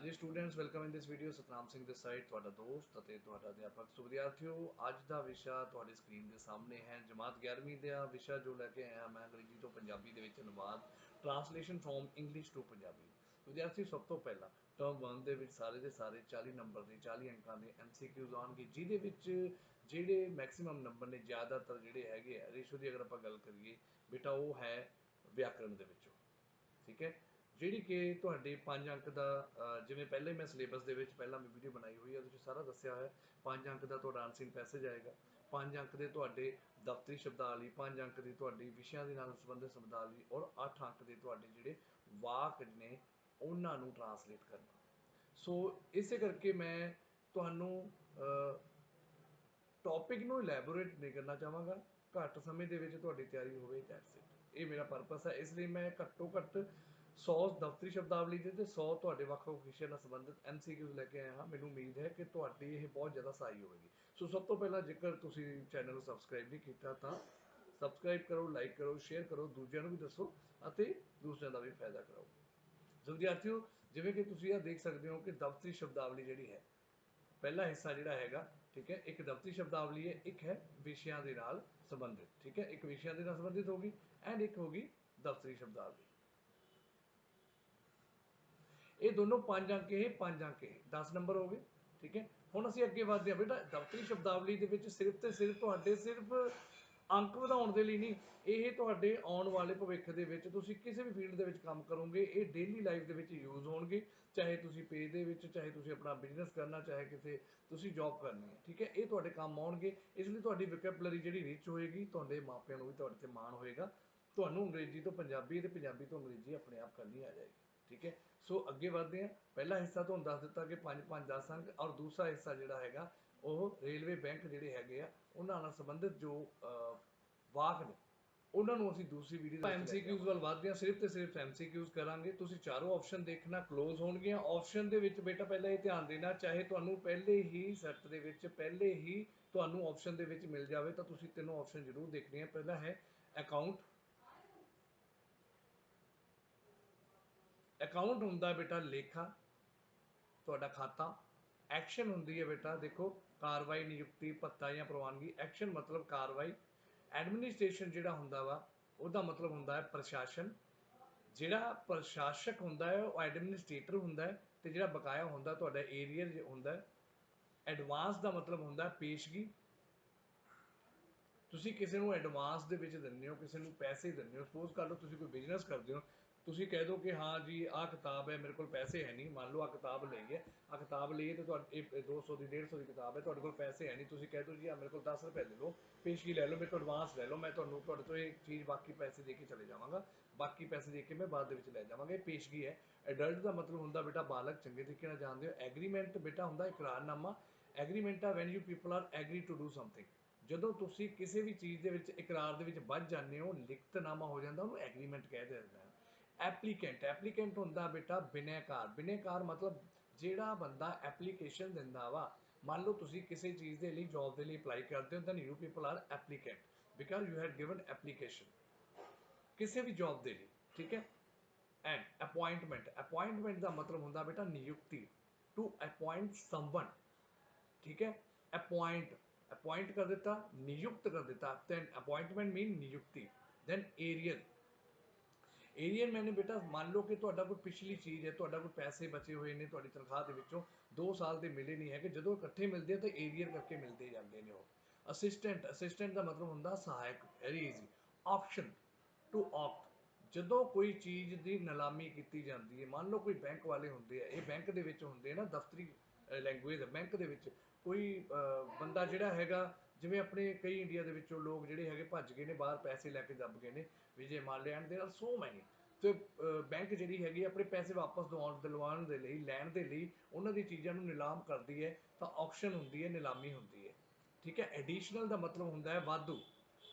ਹਾਂਜੀ students welcome ਇਨ ਦਿਸ video. Satnam Singh ਦੇ side ਤੁਹਾਡਾ ਦੋਸਤ ਅਤੇ ਤੁਹਾਡਾ ਅਧਿਆਪਕ। ਸੋ ਵਿਦਿਆਰਥੀਓ, ਅੱਜ ਦਾ ਵਿਸ਼ਾ ਤੁਹਾਡੀ ਸਕਰੀਨ ਦੇ ਸਾਹਮਣੇ ਹੈ। ਜਮਾਤ 11ਵੀਂ ਦਾ ਵਿਸ਼ਾ ਜੋ ਲੈ ਕੇ ਆਇਆ ਮੈਂ ਅੰਗਰੇਜ਼ੀ ਤੋਂ ਪੰਜਾਬੀ ਦੇ ਵਿੱਚ ਅਨੁਵਾਦ, translation from English to Punjabi. ਵਿਦਿਆਰਥੀ, ਸਭ ਤੋਂ ਪਹਿਲਾਂ ਟਰਮ 1 ਦੇ ਵਿੱਚ ਸਾਰੇ ਦੇ ਸਾਰੇ 40 ਨੰਬਰ ਦੇ 40 ਅੰਕਾਂ ਦੇ MCQs ਆਉਣਗੇ, ਜਿਹਦੇ ਵਿੱਚ ਜਿਹੜੇ ਮੈਕਸਿਮਮ ਨੰਬਰ ਨੇ, ਜ਼ਿਆਦਾਤਰ ਜਿਹੜੇ ਹੈਗੇ ਆ ਰੇਸ਼ੋ ਦੀ ਅਗਰ ਆਪਾਂ ਗੱਲ ਕਰੀਏ ਬੇਟਾ, ਉਹ ਹੈ ਵਿਆਕਰਣ ਦੇ ਵਿੱਚੋਂ। ਠੀਕ ਹੈ, ਜਿਹੜੀ ਕਿ ਤੁਹਾਡੇ 5 ਅੰਕ ਦਾ ਜਿਵੇਂ ਪਹਿਲੇ ਮੈਂ ਸਿਲੇਬਸ ਦੇ ਵਿੱਚ ਪਹਿਲਾਂ ਮੈਂ ਵੀਡੀਓ ਬਣਾਈ ਹੋਈ ਹੈ, ਉਹਦੇ 'ਚ ਸਾਰਾ ਦੱਸਿਆ ਹੋਇਆ। 5 ਅੰਕ ਦਾ ਤੁਹਾਡਾ ਅਨਸੀਨ ਪੈਸੇਜ ਆਏਗਾ, 5 ਅੰਕ ਦੇ ਤੁਹਾਡੇ ਦਫ਼ਤਰੀ ਸ਼ਬਦਾਵਲੀ, 5 ਅੰਕ ਦੀ ਤੁਹਾਡੀ ਵਿਸ਼ਿਆਂ ਦੇ ਨਾਲ ਸੰਬੰਧਿਤ ਸ਼ਬਦਾਵਲੀ, ਔਰ 8 ਅੰਕ ਦੇ ਤੁਹਾਡੇ ਜਿਹੜੇ ਵਾਕ ਨੇ ਉਹਨਾਂ ਨੂੰ ਟਰਾਂਸਲੇਟ ਕਰਨਾ। ਸੋ ਇਸੇ ਕਰਕੇ ਮੈਂ ਤੁਹਾਨੂੰ ਟੌਪਿਕ ਨੂੰ ਇਲੈਬੋਰੇਟ ਨਹੀਂ ਕਰਨਾ ਚਾਹਾਂਗਾ, ਘੱਟ ਸਮੇਂ ਦੇ ਵਿੱਚ ਤੁਹਾਡੀ ਤਿਆਰੀ ਹੋਵੇ, ਦੈਟਸ ਇਟ। ਇਹ ਮੇਰਾ ਪਰਪਸ ਹੈ। ਇਸ ਲਈ ਮੈਂ ਘੱਟੋ ਘੱਟ 100 ਦਫ਼ਤਰੀ ਸ਼ਬਦਾਵਲੀ ਦੇ ਅਤੇ 100 ਤੁਹਾਡੇ ਵੱਖ ਵੱਖ ਵਿਸ਼ਿਆਂ ਨਾਲ ਸੰਬੰਧਿਤ MCQs ਲੈ ਕੇ ਆਇਆ ਹਾਂ। ਮੈਨੂੰ ਉਮੀਦ ਹੈ ਕਿ ਤੁਹਾਡੀ ਇਹ ਬਹੁਤ ਜ਼ਿਆਦਾ ਸਹਾਈ ਹੋਵੇਗੀ। ਸੋ ਸਭ ਤੋਂ ਪਹਿਲਾਂ, ਜੇਕਰ ਤੁਸੀਂ ਚੈਨਲ ਨੂੰ ਸਬਸਕ੍ਰਾਈਬ ਨਹੀਂ ਕੀਤਾ ਤਾਂ ਸਬਸਕ੍ਰਾਈਬ ਕਰੋ, ਲਾਈਕ ਕਰੋ, ਸ਼ੇਅਰ ਕਰੋ, ਦੂਜਿਆਂ ਨੂੰ ਵੀ ਦੱਸੋ ਅਤੇ ਦੂਸਰਿਆਂ ਦਾ ਵੀ ਫਾਇਦਾ ਕਰਾਓ। ਸੋ ਵਿਦਿਆਰਥੀਓ, ਜਿਵੇਂ ਕਿ ਤੁਸੀਂ ਇਹ ਦੇਖ ਸਕਦੇ ਹੋ ਕਿ ਦਫ਼ਤਰੀ ਸ਼ਬਦਾਵਲੀ ਜਿਹੜੀ ਹੈ, ਪਹਿਲਾ ਹਿੱਸਾ ਜਿਹੜਾ ਹੈਗਾ, ਠੀਕ ਹੈ, ਇੱਕ ਦਫ਼ਤਰੀ ਸ਼ਬਦਾਵਲੀ ਹੈ, ਇੱਕ ਹੈ ਵਿਸ਼ਿਆਂ ਦੇ ਨਾਲ ਸੰਬੰਧਿਤ। ਠੀਕ ਹੈ, ਇੱਕ ਵਿਸ਼ਿਆਂ ਦੇ ਨਾਲ ਸੰਬੰਧਿਤ ਹੋਗੀ ਐਂਡ ਇੱਕ ਹੋਗੀ ਦਫ਼ਤਰੀ ਸ਼ਬਦਾਵਲੀ। ਇਹ ਦੋਨੋਂ 5 ਅੰਕ, ਇਹ 5 ਅੰਕ, ਇਹ 10 ਨੰਬਰ ਹੋ ਗਏ। ਠੀਕ ਹੈ, ਹੁਣ ਅਸੀਂ ਅੱਗੇ ਵਧਦੇ ਹਾਂ। ਬੇਟਾ, ਦਫ਼ਤਰੀ ਸ਼ਬਦਾਵਲੀ ਦੇ ਵਿੱਚ ਸਿਰਫ ਤੇ ਸਿਰਫ ਤੁਹਾਡੇ ਅੰਕ ਵਧਾਉਣ ਦੇ ਲਈ ਨਹੀਂ, ਇਹ ਤੁਹਾਡੇ ਆਉਣ ਵਾਲੇ ਭਵਿੱਖ ਦੇ ਵਿੱਚ ਤੁਸੀਂ ਕਿਸੇ ਵੀ ਫੀਲਡ ਦੇ ਵਿੱਚ ਕੰਮ ਕਰੋਗੇ, ਇਹ ਡੇਲੀ ਲਾਈਫ ਦੇ ਵਿੱਚ ਯੂਜ਼ ਹੋਣਗੇ। ਚਾਹੇ ਤੁਸੀਂ ਪੇਜ ਦੇ ਵਿੱਚ, ਚਾਹੇ ਤੁਸੀਂ ਆਪਣਾ ਬਿਜ਼ਨਸ ਕਰਨਾ, ਚਾਹੇ ਕਿਤੇ ਤੁਸੀਂ ਜੌਬ ਕਰਨੀ ਹੈ। ਠੀਕ ਹੈ, ਇਹ ਤੁਹਾਡੇ ਕੰਮ ਆਉਣਗੇ। ਇਸ ਲਈ ਤੁਹਾਡੀ ਵੋਕੈਬਲਰੀ ਜਿਹੜੀ ਰਿਚ ਹੋਏਗੀ, ਤੁਹਾਡੇ ਮਾਪਿਆਂ ਨੂੰ ਵੀ ਤੁਹਾਡੇ 'ਤੇ ਮਾਣ ਹੋਏਗਾ। ਤੁਹਾਨੂੰ ਅੰਗਰੇਜ਼ੀ ਤੋਂ ਪੰਜਾਬੀ ਅਤੇ ਪੰਜਾਬੀ ਤੋਂ ਅੰਗਰੇਜ਼ੀ ਆਪਣੇ ਆਪ ਕਰਨੀ ਆ ਜਾਏਗੀ। ਠੀਕ ਹੈ, ਸੋ ਅੱਗੇ ਵਧਦੇ ਹਾਂ। ਪਹਿਲਾ ਹਿੱਸਾ ਤੁਹਾਨੂੰ ਦੱਸ ਦਿੱਤਾ ਕਿ 5 5 10 ਅੰਕ, ਔਰ ਦੂਸਰਾ ਹਿੱਸਾ ਜਿਹੜਾ ਹੈਗਾ ਉਹ ਰੇਲਵੇ ਬੈਂਕ ਜਿਹੜੇ ਹੈਗੇ ਆ ਉਹਨਾਂ ਨਾਲ ਸੰਬੰਧਿਤ ਜੋ ਵਾਕ ਨੇ ਉਹਨਾਂ ਨੂੰ ਅਸੀਂ ਦੂਸਰੀ ਵੀਡੀਓ ਦੇ ਵਿੱਚ MCQs ਵੱਲ ਵਧਦੇ ਹਾਂ। ਸਿਰਫ ਤੇ ਸਿਰਫ MCQs ਕਰਾਂਗੇ। ਤੁਸੀਂ ਚਾਰੋਂ ਆਪਸ਼ਨ ਦੇਖਣਾ, ਕਲੋਜ਼ ਹੋਣਗੀਆਂ। ਆਪਸ਼ਨ ਦੇ ਵਿੱਚ ਬੇਟਾ ਪਹਿਲਾਂ ਇਹ ਧਿਆਨ ਦੇਣਾ, ਚਾਹੇ ਤੁਹਾਨੂੰ ਪਹਿਲੇ ਹੀ ਸੈੱਟ ਦੇ ਵਿੱਚ ਪਹਿਲੇ ਹੀ ਤੁਹਾਨੂੰ ਆਪਸ਼ਨ ਦੇ ਵਿੱਚ ਮਿਲ ਜਾਵੇ ਤਾਂ ਤੁਸੀਂ ਤਿੰਨੋਂ ਆਪਸ਼ਨ ਜ਼ਰੂਰ ਦੇਖਣੇ ਆ। ਪਹਿਲਾ ਹੈ ਅਕਾਊਂਟ। ਅਕਾਊਂਟ ਹੁੰਦਾ ਬੇਟਾ ਲੇਖਾ, ਤੁਹਾਡਾ ਖਾਤਾ। ਐਕਸ਼ਨ ਹੁੰਦੀ ਹੈ ਬੇਟਾ, ਦੇਖੋ, ਕਾਰਵਾਈ, ਨਿਯੁਕਤੀ, ਭੱਤਾ ਜਾਂ ਪ੍ਰਵਾਨਗੀ। ਐਕਸ਼ਨ ਮਤਲਬ ਕਾਰਵਾਈ। ਐਡਮਿਨਿਸਟ੍ਰੇਸ਼ਨ ਜਿਹੜਾ ਹੁੰਦਾ ਵਾ, ਉਹਦਾ ਮਤਲਬ ਹੁੰਦਾ ਹੈ ਪ੍ਰਸ਼ਾਸਨ। ਜਿਹੜਾ ਪ੍ਰਸ਼ਾਸਕ ਹੁੰਦਾ ਹੈ ਉਹ ਐਡਮਿਨਿਸਟ੍ਰੇਟਰ ਹੁੰਦਾ ਹੈ, ਅਤੇ ਜਿਹੜਾ ਬਕਾਇਆ ਹੁੰਦਾ ਤੁਹਾਡਾ ਏਰੀਅਰ ਹੁੰਦਾ। ਐਡਵਾਂਸ ਦਾ ਮਤਲਬ ਹੁੰਦਾ ਪੇਸ਼ਗੀ। ਤੁਸੀਂ ਕਿਸੇ ਨੂੰ ਐਡਵਾਂਸ ਦੇ ਵਿੱਚ ਦਿੰਦੇ ਹੋ, ਕਿਸੇ ਨੂੰ ਪੈਸੇ ਦਿੰਦੇ ਹੋ। ਸਪੋਜ਼ ਕਰ ਲਓ ਤੁਸੀਂ ਕੋਈ ਬਿਜ਼ਨਸ ਕਰਦੇ ਹੋ, ਤੁਸੀਂ ਕਹਿ ਦਿਓ ਕਿ ਹਾਂ ਜੀ ਆਹ ਕਿਤਾਬ ਹੈ, ਮੇਰੇ ਕੋਲ ਪੈਸੇ ਹੈ ਨਹੀਂ। ਮੰਨ ਲਓ ਆਹ ਕਿਤਾਬ ਲਈ ਹੈ, ਆਹ ਕਿਤਾਬ ਲਈ ਹੈ ਅਤੇ ਤੁਹਾਡੀ 200 ਦੀ 150 ਦੀ ਕਿਤਾਬ ਹੈ, ਤੁਹਾਡੇ ਕੋਲ ਪੈਸੇ ਹੈ ਨਹੀਂ। ਤੁਸੀਂ ਕਹਿ ਦਿਓ ਜੀ ਆਹ ਮੇਰੇ ਕੋਲ 10 ਰੁਪਏ ਦੇ ਦਿਓ, ਪੇਸ਼ਗੀ ਲੈ ਲਓ, ਮੇਰੇ ਤੋਂ ਐਡਵਾਂਸ ਲੈ ਲਓ, ਮੈਂ ਤੁਹਾਡੇ ਤੋਂ ਇਹ ਚੀਜ਼ ਬਾਕੀ ਪੈਸੇ ਦੇ ਕੇ ਚਲੇ ਜਾਵਾਂਗਾ, ਬਾਕੀ ਪੈਸੇ ਦੇ ਕੇ ਮੈਂ ਬਾਅਦ ਦੇ ਵਿੱਚ ਲੈ ਜਾਵਾਂਗਾ। ਇਹ ਪੇਸ਼ਗੀ ਹੈ। ਐਡਲਟ ਦਾ ਮਤਲਬ ਹੁੰਦਾ ਬੇਟਾ ਬਾਲਗ, ਚੰਗੇ ਤਰੀਕੇ ਨਾਲ ਜਾਣਦੇ ਹੋ। ਐਗਰੀਮੈਂਟ ਬੇਟਾ ਹੁੰਦਾ ਇਕਰਾਰਨਾਮਾ। ਐਗਰੀਮੈਂਟ ਆ when you people are agree to do something. ਜਦੋਂ ਤੁਸੀਂ ਕਿਸੇ ਵੀ ਚੀਜ਼ ਦੇ ਵਿੱਚ ਇਕਰਾਰ ਦੇ ਵਿੱਚ ਵੱਧ ਜਾਂਦੇ ਹੋ, ਲਿਖਤਨਾਮਾ ਹੋ ਜਾਂਦਾ, ਉਹਨੂੰ ਐਗਰੀਮੈਂਟ ਕਹਿ ਦਿੰਦੇ ਆ। ਐਪਲੀਕੈਂਟ, ਐਪਲੀਕੈਂਟ ਹੁੰਦਾ ਬੇਟਾ ਬਿਨੈਕਾਰ। ਬਿਨੈਕਾਰ ਮਤਲਬ ਜਿਹੜਾ ਬੰਦਾ ਐਪਲੀਕੇਸ਼ਨ ਦਿੰਦਾ ਵਾ। ਮੰਨ ਲਓ ਤੁਸੀਂ ਕਿਸੇ ਚੀਜ਼ ਦੇ ਲਈ, ਜੌਬ ਦੇ ਲਈ ਅਪਲਾਈ ਕਰਦੇ ਹੋ, then you people are applicant because you had given application ਕਿਸੇ ਵੀ ਜੌਬ ਦੇ ਲਈ। ਠੀਕ ਹੈ, ਐਂਡ ਅਪੁਆਇੰਟਮੈਂਟ, ਅਪੁਆਇੰਟਮੈਂਟ ਦਾ ਮਤਲਬ ਹੁੰਦਾ ਬੇਟਾ ਨਿਯੁਕਤੀ, ਟੂ ਅਪੁਆਇੰਟ ਸਮਵਨ। ठीक है, अपॉइंट कर देता, नियुक्त कर देता। देन अपॉइंटमेंट मीन नियुक्ति। देन एरियर, एरियर मैंने बेटा मान लो कि ਤੁਹਾਡਾ ਕੋਈ ਪਿਛਲੀ ਚੀਜ਼ ਹੈ, ਤੁਹਾਡਾ ਕੋਈ ਪੈਸੇ ਬਚੇ ਹੋਏ ਨੇ ਤੁਹਾਡੀ ਤਨਖਾਹ ਦੇ ਵਿੱਚੋਂ 2 ਸਾਲ ਦੇ ਮਿਲੇ ਨਹੀਂ ਹੈਗੇ, ਜਦੋਂ ਇਕੱਠੇ ਮਿਲਦੇ ਆ ਤਾਂ ਏਰੀਅਰ ਕਰਕੇ ਮਿਲਦੇ ਜਾਂਦੇ ਨੇ ਉਹ। ਅਸਿਸਟੈਂਟ, ਅਸਿਸਟੈਂਟ ਦਾ ਮਤਲਬ ਹੁੰਦਾ ਸਹਾਇਕ, very easy. Option, to opt, ਜਦੋਂ ਕੋਈ ਚੀਜ਼ ਦੀ ਨਿਲਾਮੀ ਕੀਤੀ ਜਾਂਦੀ ਹੈ। ਮੰਨ ਲਓ ਕੋਈ ਬੈਂਕ ਵਾਲੇ ਹੁੰਦੇ ਆ, ਇਹ ਬੈਂਕ ਦੇ ਵਿੱਚ ਹੁੰਦੇ ਆ ਨਾ, ਦਫ਼ਤਰੀ ਲੈਂਗੁਏਜ ਬੈਂਕ ਦੇ ਵਿੱਚ ਕੋਈ ਬੰਦਾ ਜਿਹੜਾ ਹੈਗਾ, ਜਿਵੇਂ ਆਪਣੇ ਕਈ ਇੰਡੀਆ ਦੇ ਵਿੱਚੋਂ ਲੋਕ ਜਿਹੜੇ ਹੈਗੇ ਭੱਜ ਗਏ ਨੇ ਬਾਹਰ, ਪੈਸੇ ਲੈ ਕੇ ਦੱਬ ਗਏ ਨੇ, ਵਿਜੇ ਮਾਲਿਆ ਐਂਡ ਦੇਰ ਆਰ ਸੋ ਮੈਨੀ। ਅਤੇ ਬੈਂਕ ਜਿਹੜੀ ਹੈਗੀ ਆਪਣੇ ਪੈਸੇ ਵਾਪਸ ਦਿਲਵਾਉਣ ਦੇ ਲਈ, ਲੈਣ ਦੇ ਲਈ ਉਹਨਾਂ ਦੀ ਚੀਜ਼ਾਂ ਨੂੰ ਨਿਲਾਮ ਕਰਦੀ ਹੈ, ਤਾਂ ਆਕਸ਼ਨ ਹੁੰਦੀ ਹੈ, ਨਿਲਾਮੀ ਹੁੰਦੀ ਹੈ। ਠੀਕ ਹੈ, ਐਡੀਸ਼ਨਲ ਦਾ ਮਤਲਬ ਹੁੰਦਾ ਹੈ ਵਾਧੂ।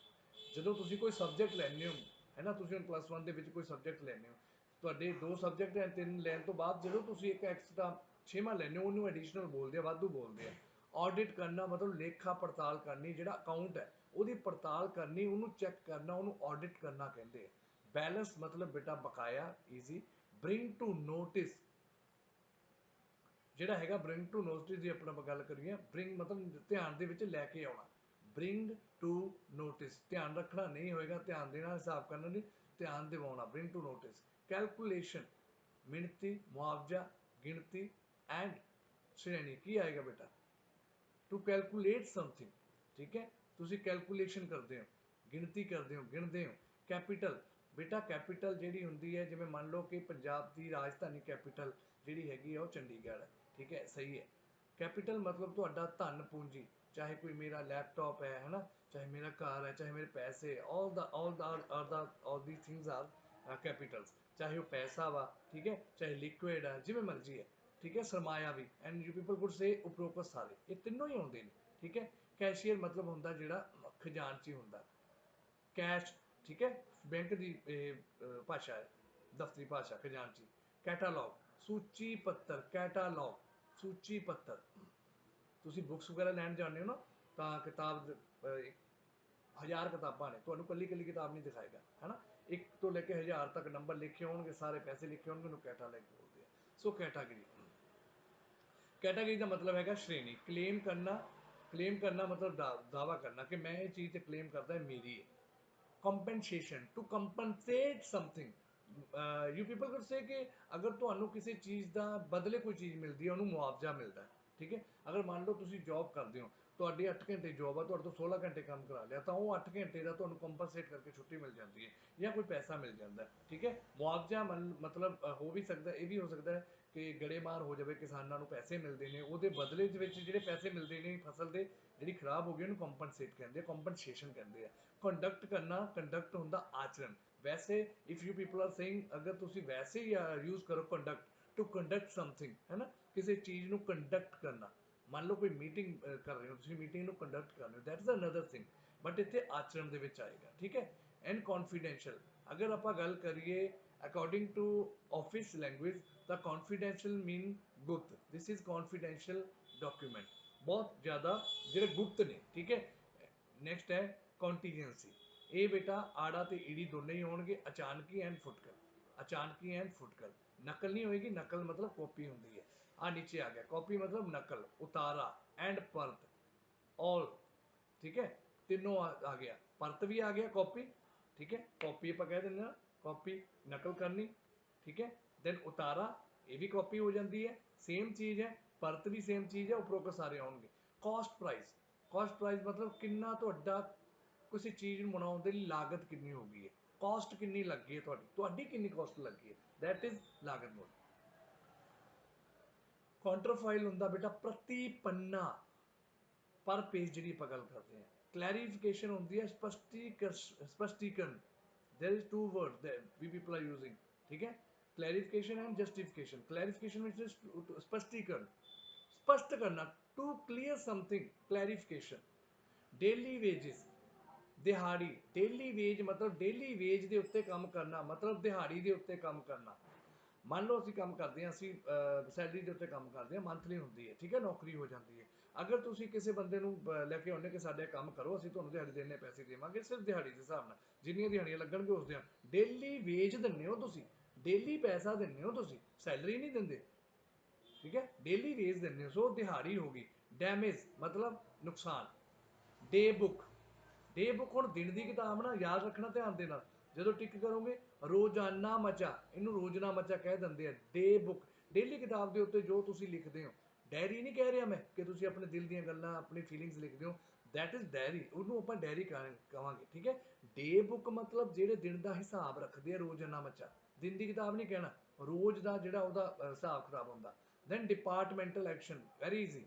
ਜਦੋਂ ਤੁਸੀਂ ਕੋਈ ਸਬਜੈਕਟ ਲੈਂਦੇ ਹੋ, ਹੈ ਨਾ, ਤੁਸੀਂ ਹੁਣ +1 ਦੇ ਵਿੱਚ ਕੋਈ ਸਬਜੈਕਟ ਲੈਂਦੇ ਹੋ, ਤੁਹਾਡੇ 2 ਸਬਜੈਕਟ ਹੈ, 3 ਲੈਣ ਤੋਂ ਬਾਅਦ ਜਦੋਂ ਤੁਸੀਂ ਇੱਕ ਐਕਸਟਰਾ 6ਵਾਂ ਲੈਂਦੇ ਹੋ, ਉਹਨੂੰ ਐਡੀਸ਼ਨਲ ਬੋਲਦੇ ਆ, ਵਾਧੂ ਬੋਲਦੇ ਆ। ਆਡਿਟ ਕਰਨਾ ਮਤਲਬ ਲੇਖਾ ਪੜਤਾਲ ਕਰਨੀ, ਜਿਹੜਾ ਅਕਾਊਂਟ ਹੈ ਉਹਦੀ ਪੜਤਾਲ ਕਰਨੀ, ਉਹਨੂੰ ਚੈੱਕ ਕਰਨਾ, ਉਹਨੂੰ ਆਡਿਟ ਕਰਨਾ ਕਹਿੰਦੇ ਆ। ਬੈਲੈਂਸ ਮਤਲਬ ਬੇਟਾ ਬਕਾਇਆ, ਈਜ਼ੀ। ਬ੍ਰਿੰਗ ਟੂ ਨੋਟਿਸ, ਜਿਹੜਾ ਹੈਗਾ ਬ੍ਰਿੰਗ ਟੂ ਨੋਟਿਸ ਦੀ ਆਪਣਾ ਆਪਾਂ ਗੱਲ ਕਰੀਏ, ਬ੍ਰਿੰਗ ਮਤਲਬ ਧਿਆਨ ਦੇ ਵਿੱਚ ਲੈ ਕੇ ਆਉਣਾ, ਬ੍ਰਿੰਗ ਟੂ ਨੋਟਿਸ ਧਿਆਨ ਰੱਖਣਾ ਨਹੀਂ ਹੋਏਗਾ, ਧਿਆਨ ਦੇਣਾ, ਹਿਸਾਬ ਕਰਨਾ ਨਹੀਂ, ਧਿਆਨ ਦਿਵਾਉਣਾ, ਬ੍ਰਿੰਗ ਟੂ ਨੋਟਿਸ। ਕੈਲਕੂਲੇਸ਼ਨ ਮਿਣਤੀ, ਮੁਆਵਜ਼ਾ, ਗਿਣਤੀ ਐਂਡ ਸ਼੍ਰੇਣੀ। ਕੀ ਆਏਗਾ ਬੇਟਾ? ਟੂ ਕੈਲਕੂਲੇਟ ਸਮਥਿੰਗ, ਠੀਕ ਹੈ, ਤੁਸੀਂ ਕੈਲਕੂਲੇਸ਼ਨ ਕਰਦੇ ਹੋ, ਗਿਣਤੀ ਕਰਦੇ ਹੋ, ਗਿਣਦੇ ਹੋ। ਕੈਪੀਟਲ ਬੇਟਾ, ਕੈਪੀਟਲ ਜਿਹੜੀ ਹੁੰਦੀ ਹੈ, ਜਿਵੇਂ ਮੰਨ ਲਓ ਕਿ ਪੰਜਾਬ ਦੀ ਰਾਜਧਾਨੀ ਕੈਪੀਟਲ ਜਿਹੜੀ ਹੈਗੀ ਆ ਉਹ ਚੰਡੀਗੜ੍ਹ ਹੈ, ਠੀਕ ਹੈ, ਸਹੀ ਹੈ। ਕੈਪੀਟਲ ਮਤਲਬ ਤੁਹਾਡਾ ਧਨ ਪੂੰਜੀ, ਚਾਹੇ ਕੋਈ ਮੇਰਾ ਲੈਪਟਾਪ ਹੈ ਨਾ, ਚਾਹੇ ਮੇਰਾ ਘਰ ਹੈ, ਚਾਹੇ ਮੇਰੇ ਪੈਸੇ, all these things are capitals। ਚਾਹੇ ਉਹ ਪੈਸਾ ਵਾ, ਠੀਕ ਹੈ, ਚਾਹੇ ਲਿਕੁਇਡ ਆ, ਜਿਵੇਂ ਮਰਜ਼ੀ ਹੈ, ਠੀਕ ਹੈ, ਸਰਮਾਇਆ ਵੀ, ਐਂਡ ਯੂ ਪੀਪਲ ਕੁਡ ਸੇ ਉਪਰੋਕਤ ਸਾਰੇ, ਇਹ ਤਿੰਨੋਂ ਹੀ ਆਉਂਦੇ ਨੇ, ਠੀਕ ਹੈ। ਕੈਸ਼ੀਅਰ ਮਤਲਬ ਹੁੰਦਾ ਜਿਹੜਾ ਖਜ਼ਾਨਚੀ ਹੁੰਦਾ, ਕੈਸ਼, ਠੀਕ ਹੈ, ਬੈਂਕ ਦੀ ਭਾਸ਼ਾ ਹੈ, ਦਫ਼ਤਰੀ ਭਾਸ਼ਾ ਖਜ਼ਾਨਚੀ। ਕੈਟਾਲੌਗ ਸੂਚੀ ਪੱਤਰ, ਕੈਟਾਲੌਗ ਸੂਚੀ ਪੱਤਰ। ਤੁਸੀਂ ਬੁੱਕਸ ਵਗੈਰਾ ਲੈਣ ਜਾਂਦੇ ਹੋ ਨਾ, ਤਾਂ ਕਿਤਾਬ 1000 ਕਿਤਾਬਾਂ ਨੇ, ਤੁਹਾਨੂੰ ਕੱਲੀ ਕੱਲੀ ਕਿਤਾਬ ਨਹੀਂ ਦਿਖਾਏਗਾ, ਹੈ ਨਾ, 1 ਤੋਂ ਲੈ ਕੇ 1000 ਤੱਕ ਨੰਬਰ ਲਿਖੇ ਹੋਣਗੇ, ਸਾਰੇ ਪੈਸੇ ਲਿਖੇ ਹੋਣਗੇ, ਉਹਨੂੰ ਕੈਟਾਲੌਗ ਬੋਲਦੇ ਆ। ਸੋ ਕੈਟਾਗਰੀ, ਕੈਟਾਗਰੀ ਦਾ ਮਤਲਬ ਹੈਗਾ ਸ਼੍ਰੇਣੀ। ਕਲੇਮ ਕਰਨਾ, ਕਲੇਮ ਕਰਨਾ ਮਤਲਬ ਦਾਵਾ ਕਰਨਾ ਕਿ ਮੈਂ ਇਹ ਚੀਜ਼ ਤੇ ਕਲੇਮ ਕਰਦਾ, ਮੇਰੀ ਹੈ। Compensation, to compensate something. You people could say ਕਿ ਅਗਰ ਤੁਹਾਨੂੰ ਕਿਸੇ ਚੀਜ਼ ਦਾ ਬਦਲੇ ਕੋਈ ਚੀਜ਼ ਮਿਲਦੀ ਹੈ, ਉਹਨੂੰ ਮੁਆਵਜ਼ਾ ਮਿਲਦਾ, ਠੀਕ ਹੈ। ਅਗਰ ਮੰਨ ਲਓ ਤੁਸੀਂ ਜੌਬ ਕਰਦੇ ਹੋ, ਤੁਹਾਡੀ 8 ਘੰਟੇ ਜੌਬ ਆ, ਤੁਹਾਡੇ ਤੋਂ 16 ਘੰਟੇ ਕੰਮ ਕਰਾ ਲਿਆ, ਤਾਂ ਉਹ 8 ਘੰਟੇ ਦਾ ਤੁਹਾਨੂੰ ਕੰਪਨਸੇਟ ਕਰਕੇ ਛੁੱਟੀ ਮਿਲ ਜਾਂਦੀ ਹੈ, ਜਾਂ ਕੋਈ ਪੈਸਾ ਮਿਲ ਜਾਂਦਾ, ਠੀਕ ਹੈ। ਮੁਆਵਜ਼ਾ ਮਤਲਬ ਹੋ ਵੀ ਸਕਦਾ, ਇਹ ਵੀ ਹੋ ਸਕਦਾ ਹੈ ਕਿ ਗੜੇਮਾਰ ਹੋ ਜਾਵੇ, ਕਿਸਾਨਾਂ ਨੂੰ ਪੈਸੇ ਮਿਲਦੇ ਨੇ, ਉਹਦੇ ਬਦਲੇ ਦੇ ਵਿੱਚ ਜਿਹੜੇ ਪੈਸੇ ਮਿਲਦੇ ਨੇ ਫਸਲ ਦੇ ਜਿਹੜੀ ਖਰਾਬ ਹੋ ਗਈ, ਉਹਨੂੰ ਕੰਪਨਸੇਟ ਕਹਿੰਦੇ ਆ, ਕੰਪਨਸੇਸ਼ਨ ਕਹਿੰਦੇ ਆ। ਕੰਡਕਟ ਕਰਨਾ, ਕੰਡਕਟ ਹੁੰਦਾ ਆਚਰਣ। ਵੈਸੇ if you people are saying, ਅਗਰ ਤੁਸੀਂ ਵੈਸੇ ਹੀ ਯੂਜ਼ ਕਰੋ ਕੰਡਕਟ, ਟੂ ਕੰਡਕਟ ਸਮਥਿੰਗ, ਹੈ ਨਾ, ਕਿਸੇ ਚੀਜ਼ ਨੂੰ ਕੰਡਕਟ ਕਰਨਾ। ਮੰਨ ਲਓ ਕੋਈ ਮੀਟਿੰਗ ਕਰ ਰਹੇ ਹੋ, ਤੁਸੀਂ ਮੀਟਿੰਗ ਨੂੰ ਕੰਡਕਟ ਕਰ ਰਹੇ ਹੋ, that is another thing, but ਇੱਥੇ ਆਚਰਣ ਦੇ ਵਿੱਚ ਆਏਗਾ, ਠੀਕ ਹੈ। ਐਂਡ ਕੌਨਫੀਡੈਂਸ਼ੀਅਲ, ਅਗਰ ਆਪਾਂ ਗੱਲ ਕਰੀਏ ਅਕੋਰਡਿੰਗ ਟੂ ਆਫਿਸ ਲੈਂਗੁਏਜ, ਤਾਂ ਕੌਨਫੀਡੈਂਸ਼ੀਅਲ ਮੀਨ ਗੁਪਤ, ਦਿਸ ਇਜ਼ ਕੌਨਫੀਡੈਂਸ਼ੀਅਲ ਡਾਕੂਮੈਂਟ, ਬਹੁਤ ਜ਼ਿਆਦਾ ਜਿਹੜੇ ਗੁਪਤ ਨੇ, ਠੀਕ ਹੈ। ਨੈਕਸਟ ਹੈ ਕੰਟੀਜੈਂਸੀ, ਇਹ ਬੇਟਾ ਆੜਾ ਤੇ ਈੜੀ ਦੋਨੇ ਹੀ ਹੋਣਗੇ, ਅਚਾਨਕੀ ਐਂਡ ਫੁਟਕਲ, ਅਚਾਨਕੀ ਐਂਡ ਫੁਟਕਲ। ਨਕਲ ਨਹੀਂ ਹੋਏਗੀ, ਨਕਲ ਮਤਲਬ ਕਾਪੀ ਹੁੰਦੀ ਹੈ। ਆ ਨੀਚੇ ਆ ਗਿਆ, ਕਾਪੀ ਮਤਲਬ ਨਕਲ, ਉਤਾਰਾ ਐਂਡ ਪਰਤ, ਆਲ, ਠੀਕ ਹੈ, ਤਿੰਨੋਂ ਆ ਗਿਆ, ਪਰਤ ਵੀ ਆ ਗਿਆ, ਕਾਪੀ, ਠੀਕ ਹੈ, ਕਾਪੀ ਆਪਾਂ ਕਹਿ ਦਿੰਦੇ ਹਾਂ, ਕਾਪੀ ਨਕਲ ਕਰਨੀ, ਠੀਕ ਹੈ। ਦੈਨ ਉਤਾਰਾ, ਇਹ ਵੀ ਕਾਪੀ ਹੋ ਜਾਂਦੀ ਹੈ, ਸੇਮ ਚੀਜ਼ ਹੈ, ਪਰਤ ਵੀ ਸੇਮ ਚੀਜ਼ ਹੈ, ਉਪਰੋਕਤ ਸਾਰੇ ਆਉਣਗੇ। ਕਾਸਟ ਪ੍ਰਾਈਸ, ਕਾਸਟ ਪ੍ਰਾਈਸ ਮਤਲਬ ਕਿੰਨਾ ਤੁਹਾਡਾ ਕਿਸੇ ਚੀਜ਼ ਨੂੰ ਬਣਾਉਣ ਦੇ ਲਈ ਲਾਗਤ ਕਿੰਨੀ ਹੋ ਗਈ ਹੈ, ਕਾਸਟ ਕਿੰਨੀ ਲੱਗੀ ਹੈ, ਤੁਹਾਡੀ ਕਿੰਨੀ ਕਾਸਟ ਲੱਗੀ ਹੈ, ਦੈਟ ਇਜ਼ ਲਾਗਤ ਮੋਡ। ਕਾਉਂਟਰਫਾਈਲ ਹੁੰਦਾ ਬੇਟਾ ਪ੍ਰਤੀ ਪੰਨਾ, ਪਰ ਪੇਜ ਜਿਹੜੀ ਆਪਾਂ ਗੱਲ ਕਰਦੇ ਹਾਂ। ਕਲੈਰੀਫਿਕੇਸ਼ਨ ਹੁੰਦੀ ਹੈ ਸਪਸ਼ਟੀਕਰਨ, there is two words that we people are using, ठीक है, clarification and justification। clarification means स्पष्टीकरण, स्पष्ट करना, to clear something, clarification। daily wages, ਦਿਹਾੜੀ, daily wage मतलब daily wage ਦੇ ਉੱਤੇ ਕੰਮ ਕਰਨਾ, ਮਤਲਬ ਦਿਹਾੜੀ ਦੇ ਉੱਤੇ ਕੰਮ ਕਰਨਾ। ਮੰਨ ਲਓ ਅਸੀਂ ਕੰਮ ਕਰਦੇ ਹਾਂ, ਅਸੀਂ ਸੈਲਰੀ ਦੇ ਉੱਤੇ ਕੰਮ ਕਰਦੇ ਹਾਂ, ਮੰਥਲੀ ਹੁੰਦੀ ਹੈ, ਠੀਕ ਹੈ, ਨੌਕਰੀ ਹੋ ਜਾਂਦੀ ਹੈ। ਅਗਰ ਤੁਸੀਂ ਕਿਸੇ ਬੰਦੇ ਨੂੰ ਲੈ ਕੇ ਆਉਂਦੇ ਕਿ ਸਾਡੇ ਕੰਮ ਕਰੋ, ਅਸੀਂ ਤੁਹਾਨੂੰ ਦਿਹਾੜੀ ਦੇਣੇ ਪੈਸੇ ਦੇਵਾਂਗੇ, ਸਿਰਫ ਦਿਹਾੜੀ ਦੇ ਹਿਸਾਬ ਨਾਲ ਜਿੰਨੀਆਂ ਦਿਹਾੜੀਆਂ ਲੱਗਣਗੇ ਉਸ ਦੀਆਂ, ਡੇਲੀ ਵੇਜ ਦਿੰਦੇ ਹੋ ਤੁਸੀਂ, ਡੇਲੀ ਪੈਸਾ ਦਿੰਦੇ ਹੋ ਤੁਸੀਂ, ਸੈਲਰੀ ਨਹੀਂ ਦਿੰਦੇ, ਠੀਕ ਹੈ, ਡੇਲੀ ਵੇਜ ਦਿੰਦੇ ਹੋ, ਸੋ ਦਿਹਾੜੀ ਹੋ ਗਈ। ਡੈਮੇਜ ਮਤਲਬ ਨੁਕਸਾਨ। ਡੇ ਬੁੱਕ, ਡੇ ਬੁੱਕ ਹੁਣ ਦਿਨ ਦੀ ਕਿਤਾਬ ਨਾ, ਯਾਦ ਰੱਖਣਾ ਧਿਆਨ ਦੇ ਨਾਲ, ਜਦੋਂ ਟਿਕ ਕਰੋਗੇ ਰੋਜ਼ਾਨਾ ਮਚਾ, ਇਹਨੂੰ ਰੋਜ਼ਨਾ ਮਚਾ ਕਹਿ ਦਿੰਦੇ ਆ। ਡੇ ਬੁੱਕ, ਡੇਲੀ ਕਿਤਾਬ ਦੇ ਉੱਤੇ ਜੋ ਤੁਸੀਂ ਲਿਖਦੇ ਹੋ, ਡਾਇਰੀ ਨਹੀਂ ਕਹਿ ਰਿਹਾ ਮੈਂ ਕਿ ਤੁਸੀਂ ਆਪਣੇ ਦਿਲ ਦੀਆਂ ਗੱਲਾਂ, ਆਪਣੀ ਫੀਲਿੰਗਸ ਲਿਖਦੇ ਹੋ, ਦੈਟ ਇਜ਼ ਡਾਇਰੀ, ਉਹਨੂੰ ਆਪਾਂ ਡਾਇਰੀ ਕਹਾਂਗੇ, ਠੀਕ ਹੈ। ਡੇ ਬੁੱਕ ਮਤਲਬ ਜਿਹੜੇ ਦਿਨ ਦਾ ਹਿਸਾਬ ਰੱਖਦੇ ਆ, ਰੋਜ਼ਾਨਾ ਮਚਾ, ਦਿਨ ਦੀ ਕਿਤਾਬ ਨਹੀਂ ਕਹਿਣਾ, ਰੋਜ਼ ਦਾ ਜਿਹੜਾ ਉਹਦਾ ਹਿਸਾਬ ਕਿਤਾਬ ਹੁੰਦਾ। Then departmental action, very easy,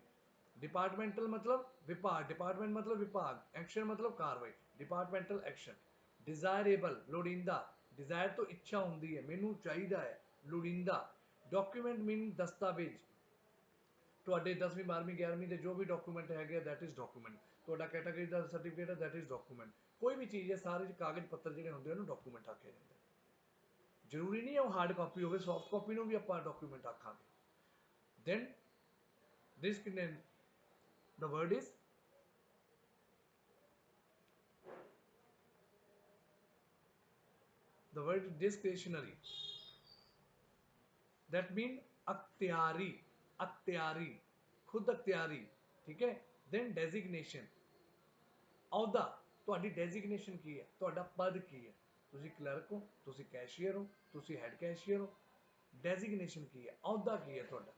departmental मतलब विभाग, डिपार्टमेंट मतलब विभाग, एक्शन मतलब कार्रवाई, डिपार्टमेंटल एक्शन। डिजायरेबल लोड़ींदा, डिजायर तो इच्छा होंगी है, मैनू चाहिदा है, लोड़ींदा। डॉक्यूमेंट मीन दस्तावेज, ਤੁਹਾਡੇ 10ਵੀਂ 12ਵੀਂ 11ਵੀਂ ਦੇ ਜੋ ਵੀ ਡਾਕੂਮੈਂਟ ਹੈਗੇ, ਦੈਟ ਇਜ਼ ਡਾਕੂਮੈਂਟ। ਤੁਹਾਡਾ ਕੈਟਾਗਰੀ ਦਾ ਸਰਟੀਫਿਕੇਟ ਹੈ, ਦੈਟ ਇਜ਼ ਡਾਕੂਮੈਂਟ। ਕੋਈ ਵੀ ਚੀਜ਼ ਹੈ, ਸਾਰੇ ਕਾਗਜ਼ ਪੱਤਰ ਜਿਹੜੇ ਹੁੰਦੇ ਉਹਨੂੰ ਡਾਕੂਮੈਂਟ ਆਖਿਆ ਜਾਂਦਾ। ਜ਼ਰੂਰੀ ਨਹੀਂ ਹੈ ਉਹ ਹਾਰਡ ਕਾਪੀ ਹੋਵੇ, ਸੌਫਟ ਕਾਪੀ ਨੂੰ ਵੀ ਆਪਾਂ ਡਾਕੂਮੈਂਟ ਆਖਾਂਗੇ। Then this the word is discretionary, that mean अख्तियारी, अख्तियारी, खुद अख्तियारी, ठीक है। देन डेजिग्नेशन, अहुदा, ਤੁਹਾਡੀ ਡੈਜ਼ਿਗਨੇਸ਼ਨ ਕੀ ਹੈ, ਤੁਹਾਡਾ ਪਦ ਕੀ ਹੈ, ਤੁਸੀਂ ਕਲਰਕ ਹੋ, ਤੁਸੀਂ ਕੈਸ਼ੀਅਰ ਹੋ, ਤੁਸੀਂ ਹੈਡ ਕੈਸ਼ੀਅਰ ਹੋ, ਡੈਜ਼ਿਗਨੇਸ਼ਨ ਕੀ ਹੈ, ਅਹੁਦਾ ਕੀ ਹੈ ਤੁਹਾਡਾ।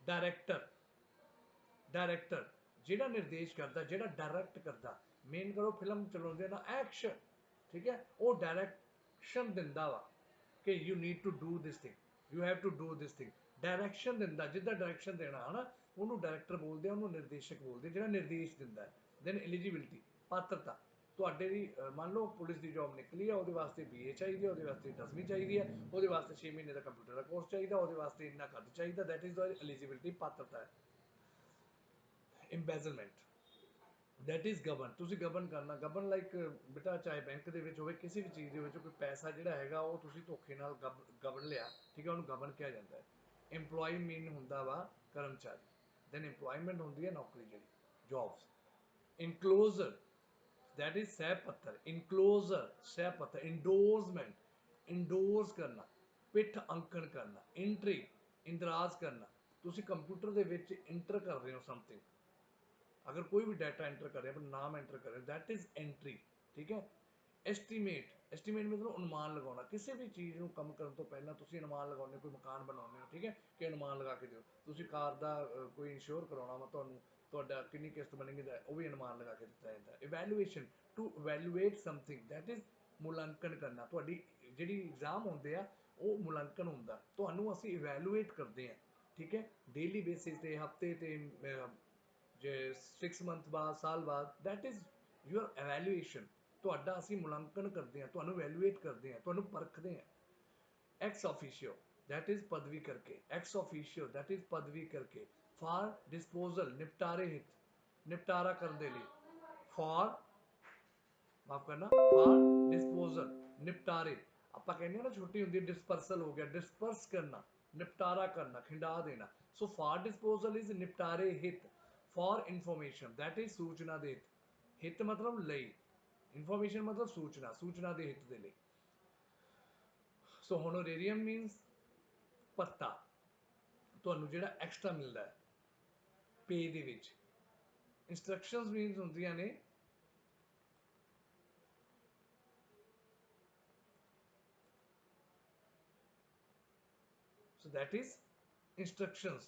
ਡਾਇਰੈਕਟਰ, ਡਾਇਰੈਕਟਰ ਜਿਹੜਾ ਨਿਰਦੇਸ਼ ਕਰਦਾ, ਜਿਹੜਾ ਡਾਇਰੈਕਟ ਕਰਦਾ, ਮੇਨ ਕਰੋ ਫਿਲਮ ਚਲਾਉਂਦੇ ਨਾ ਐਕਸ਼ਨ, ਠੀਕ ਹੈ, ਉਹ ਡਾਇਰੈਕਸ਼ਨ ਦਿੰਦਾ ਵਾ ਕਿ you need to do this thing, you have to do this thing, direction ਦਿੰਦਾ, ਜਿੱਦਾਂ ਡਾਇਰੈਕਸ਼ਨ ਦੇਣਾ ਹੈ ਨਾ, ਉਹਨੂੰ ਡਾਇਰੈਕਟਰ ਬੋਲਦੇ ਆ, ਉਹਨੂੰ ਨਿਰਦੇਸ਼ਕ ਬੋਲਦੇ, ਜਿਹੜਾ ਨਿਰਦੇਸ਼ ਦਿੰਦਾ। ਦੈਨ ਐਲੀਜੀਬਿਲਿਟੀ, ਪਾਤਰਤਾ, ਤੁਹਾਡੇ ਦੀ ਮੰਨ ਲਓ ਪੁਲਿਸ ਦੀ ਜੌਬ ਨਿਕਲੀ ਆ, ਉਹਦੇ ਵਾਸਤੇ BA ਚਾਹੀਦੀ ਹੈ, ਉਹਦੇ ਵਾਸਤੇ 10ਵੀਂ ਚਾਹੀਦੀ ਹੈ, ਉਹਦੇ ਵਾਸਤੇ 6 ਮਹੀਨੇ ਦਾ ਕੰਪਿਊਟਰ ਦਾ ਕੋਰਸ ਚਾਹੀਦਾ, ਉਹਦੇ ਵਾਸਤੇ ਇੰਨਾ ਕੱਦ ਚਾਹੀਦਾ, ਦੈਟ ਇਜ਼ ਦ ਐਲੀਜੀਬਿਲਿਟੀ, ਪਾਤਰਤਾ ਹੈ। ਇੰਬੈਜ਼ਲਮੈਂਟ, ਦੈਟ ਇਜ਼ ਗਵਰਨ, ਤੁਸੀਂ ਗਵਰਨ ਕਰਨਾ, ਗਵਰਨ ਲਾਈਕ ਬੇਟਾ ਚਾਹੇ ਬੈਂਕ ਦੇ ਵਿੱਚ ਹੋਵੇ, ਕਿਸੇ ਵੀ ਚੀਜ਼ ਦੇ ਵਿੱਚ ਕੋਈ ਪੈਸਾ ਜਿਹੜਾ ਹੈਗਾ ਉਹ ਤੁਸੀਂ ਧੋਖੇ ਨਾਲ ਗਵਰਨ ਲਿਆ, ਠੀਕ ਹੈ, ਉਹਨੂੰ ਗਵਰਨ ਕਿਹਾ ਜਾਂਦਾ ਹੈ। ਇੰਪਲੋਈ ਮੀਨ ਹੁੰਦਾ ਵਾ ਕਰਮਚਾਰੀ, ਦੈਨ ਇੰਪਲੋਇਮੈਂਟ ਹੁੰਦੀ ਹੈ ਨੌਕਰੀ ਜਿਹੜੀ, ਜੌਬਸ। ਇਨਕਲੋਜ਼ਰ, that is ਸਹਿ ਪੱਤਰ, ਇਨਕਲੋਜ਼ਰ ਸਹਿ ਪੱਤਰ। ਇੰਡੋਰਸਮੈਂਟ, ਇੰਡੋਰਸ ਕਰਨਾ, ਪਿੱਠ ਅੰਕਣ ਕਰਨਾ। ਇੰਟਰੀ, ਇੰਦਰਾਜ ਕਰਨਾ, ਤੁਸੀਂ ਕੰਪਿਊਟਰ ਦੇ ਵਿੱਚ ਇੰਟਰ ਕਰ ਰਹੇ ਹੋ ਸਮਥਿੰਗ, अगर कोई भी डाटा एंटर कर रहे हैं, नाम एंटर कर रहे हैं, दैट इज एंट्री, ठीक है। एस्टीमेट, एस्टीमेट मतलब अनुमान लगाना, किसी भी चीज़ ਨੂੰ ਕੰਮ ਕਰਨ ਤੋਂ ਪਹਿਲਾਂ ਤੁਸੀਂ ਅਨੁਮਾਨ ਲਗਾਉਂਦੇ ਹੋ, ਕੋਈ ਮਕਾਨ ਬਣਾਉਂਦੇ ਹੋ, ਠੀਕ ਹੈ, ਕਿ ਅਨੁਮਾਨ ਲਗਾ ਕੇ ਦਿਓ। ਤੁਸੀਂ ਕਾਰ ਦਾ ਕੋਈ ਇੰਸ਼ੋਰ ਕਰਾਉਣਾ ਵਾ ਤੁਹਾਨੂੰ, ਤੁਹਾਡਾ ਕਿੰਨੀ ਕਿਸ਼ਤ ਬਣੇਗੀ, ਉਹ ਵੀ ਅਨੁਮਾਨ ਲਗਾ ਕੇ ਦਿੱਤਾ ਜਾਂਦਾ। Evaluation, to evaluate something, that is ਮੁਲਾਂਕਣ ਕਰਨਾ। ਤੁਹਾਡੀ ਜਿਹੜੀ ਐਗਜ਼ਾਮ ਹੁੰਦੇ ਆ ਉਹ ਮੁਲਾਂਕਣ ਹੁੰਦਾ, ਤੁਹਾਨੂੰ ਅਸੀਂ ਇਵੈਲੂਏਟ ਕਰਦੇ ਹਾਂ, ਠੀਕ ਹੈ, ਡੇਲੀ ਬੇਸਿਸ ਤੇ, ਹਫਤੇ ਤੇ, ਜੇ 6 ਮੰਥ ਬਾਅਦ, ਸਾਲ ਬਾਅਦ, ਦੈਟ ਇਜ਼ ਯੂਅਰ ਐਵੈਲੂਏਸ਼ਨ। ਤੁਹਾਡਾ ਅਸੀਂ ਮੁਲਾਂਕਣ ਕਰਦੇ ਹਾਂ, ਤੁਹਾਨੂੰ ਵੈਲੂਏਟ ਕਰਦੇ ਹਾਂ, ਤੁਹਾਨੂੰ ਪਰਖਦੇ ਹਾਂ। ਐਕਸ ਆਫੀਸ਼ੀਓ, ਦੈਟ ਇਜ਼ ਪਦਵੀ ਕਰਕੇ, ਐਕਸ ਆਫੀਸ਼ੀਓ ਦੈਟ ਇਜ਼ ਪਦਵੀ ਕਰਕੇ। ਫਾਰ ਡਿਸਪੋਜ਼ਲ, ਨਿਪਟਾਰੇ ਹਿੱਤ, ਨਿਪਟਾਰਾ ਕਰਨ ਦੇ ਲਈ। ਫਾਰ, ਮਾਫ ਕਰਨਾ, ਫਾਰ ਡਿਸਪੋਜ਼ਲ, ਨਿਪਟਾਰੇ। ਆਪਾਂ ਕਹਿੰਦੇ ਹਾਂ ਨਾ ਛੁੱਟੀ ਹੁੰਦੀ ਹੈ, ਡਿਸਪਰਸਲ ਹੋ ਗਿਆ, ਡਿਸਪਰਸ ਕਰਨਾ, ਨਿਪਟਾਰਾ ਕਰਨਾ, ਖਿੰਡਾ ਦੇਣਾ। ਸੋ ਫਾਰ ਡਿਸਪੋਜ਼ਲ ਇਜ਼ ਨਿਪਟਾਰੇ ਹਿੱਤ। ਫॉर ਇਨਫੋਰਮੇਸ਼ਨ, ਦੈਟ ਇਜ਼ ਸੂਚਨਾ ਦੇ ਹਿੱਤ, ਹਿੱਤ ਮਤਲਬ ਲਈ, ਇਨਫੋਰਮੇਸ਼ਨ ਮਤਲਬ ਸੂਚਨਾ, ਸੂਚਨਾ ਦੇ ਹਿੱਤ ਦੇ ਲਈ। ਸੋ ਹੋਨੋਰੇਰੀਅਮ ਮੀਨਸ ਭੱਤਾ, ਤੁਹਾਨੂੰ ਜਿਹੜਾ ਐਕਸਟਰਾ ਮਿਲਦਾ ਹੈ ਪੇ ਦੇ ਵਿੱਚ। ਇੰਸਟਰਕਸ਼ਨਸ ਮੀਨਸ ਹੁੰਦੀਆਂ ਨੇ so that is instructions,